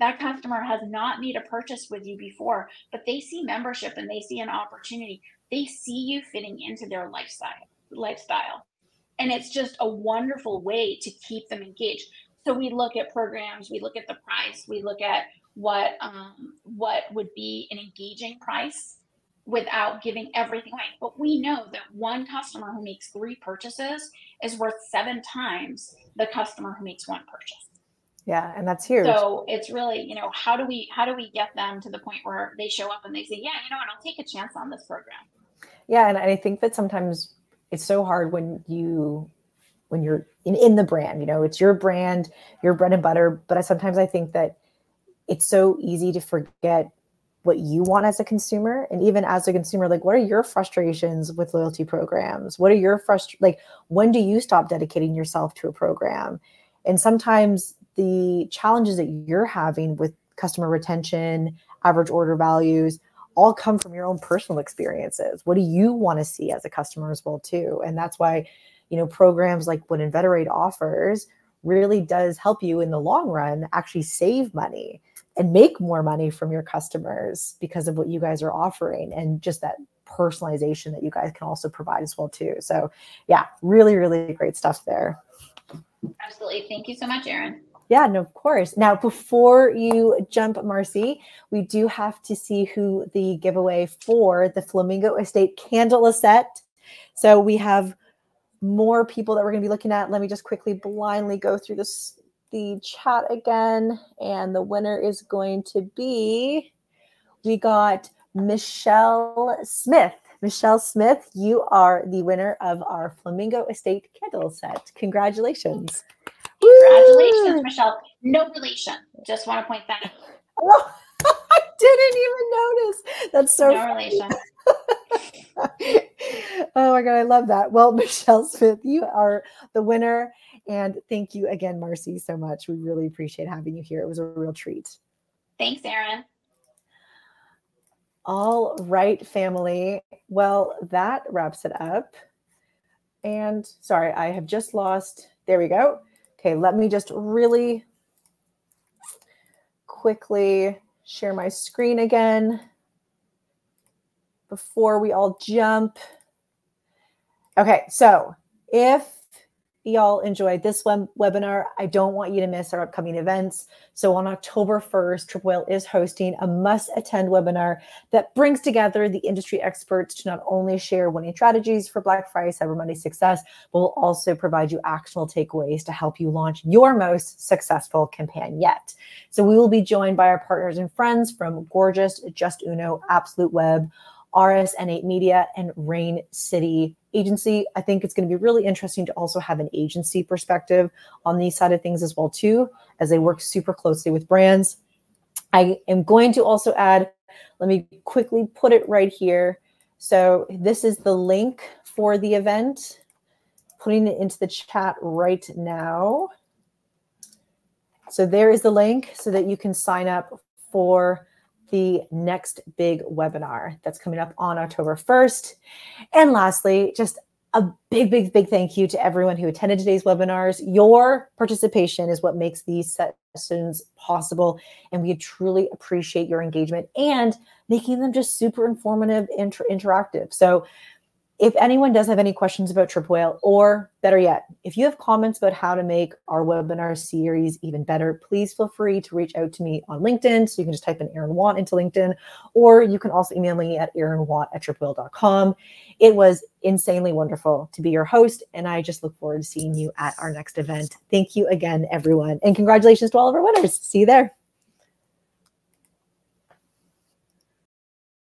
That customer has not made a purchase with you before, but they see membership and they see an opportunity. They see you fitting into their lifestyle. And it's just a wonderful way to keep them engaged. So we look at programs, we look at the price, we look at what would be an engaging price without giving everything away. But we know that one customer who makes 3 purchases is worth 7 times the customer who makes 1 purchase. Yeah, and that's huge. So it's really, how do we get them to the point where they show up and they say, yeah, you know what, I'll take a chance on this program. Yeah, and I think that sometimes it's so hard when you're in the brand, it's your brand, your bread and butter. But sometimes I think that it's so easy to forget what you want as a consumer. And even as a consumer, like, what are your frustrations with loyalty programs? What are your when do you stop dedicating yourself to a program? And sometimes the challenges that you're having with customer retention, average order values, all come from your own personal experiences. What do you want to see as a customer as well too? And that's why, programs like what Inveterate offers really does help you in the long run actually save money and make more money from your customers because of what you guys are offering and just that personalization that you guys can also provide as well too. So yeah, really, really great stuff there. Absolutely. Thank you so much, Erin. Yeah, no, of course. Now, before you jump, Marcy, we do have to see who the giveaway for the Flamingo Estate candle is set. So we have more people that we're going to be looking at. Let me just quickly blindly go through the chat again. And the winner is going to be, we got Michelle Smith. Michelle Smith, you are the winner of our Flamingo Estate candle set. Congratulations. Congratulations, Michelle. No relation. Just want to point that out. Oh, I didn't even notice. That's so no funny. relation. Oh my God, I love that. Well, Michelle Smith, you are the winner. And thank you again, Marcy, so much. We really appreciate having you here. It was a real treat. Thanks, Erin. All right, family. Well, that wraps it up. And sorry, I have just lost. There we go. Okay, let me just really quickly share my screen again before we all jump. Okay, so if y'all enjoyed this webinar, I don't want you to miss our upcoming events. So on October 1st, Triple Whale is hosting a must-attend webinar that brings together the industry experts to not only share winning strategies for Black Friday, Cyber Monday success, but will also provide you actionable takeaways to help you launch your most successful campaign yet. So we will be joined by our partners and friends from Gorgias, Just Uno, Absolute Web, RSN8 Media, and Rain City Agency. I think it's going to be really interesting to also have an agency perspective on these side of things as well too, as they work super closely with brands. I am going to also add, let me quickly put it right here. So this is the link for the event, putting it into the chat right now. So there is the link so that you can sign up for the next big webinar that's coming up on October 1st. And lastly, just a big, big, big thank you to everyone who attended today's webinars. Your participation is what makes these sessions possible. And we truly appreciate your engagement and making them just super informative and interactive. So if anyone does have any questions about Triple Whale, or better yet, if you have comments about how to make our webinar series even better, please feel free to reach out to me on LinkedIn. So you can just type in Erin Watt into LinkedIn, or you can also email me at erinwatt@triplewhale.com. It was insanely wonderful to be your host, and I just look forward to seeing you at our next event. Thank you again, everyone, and congratulations to all of our winners. See you there.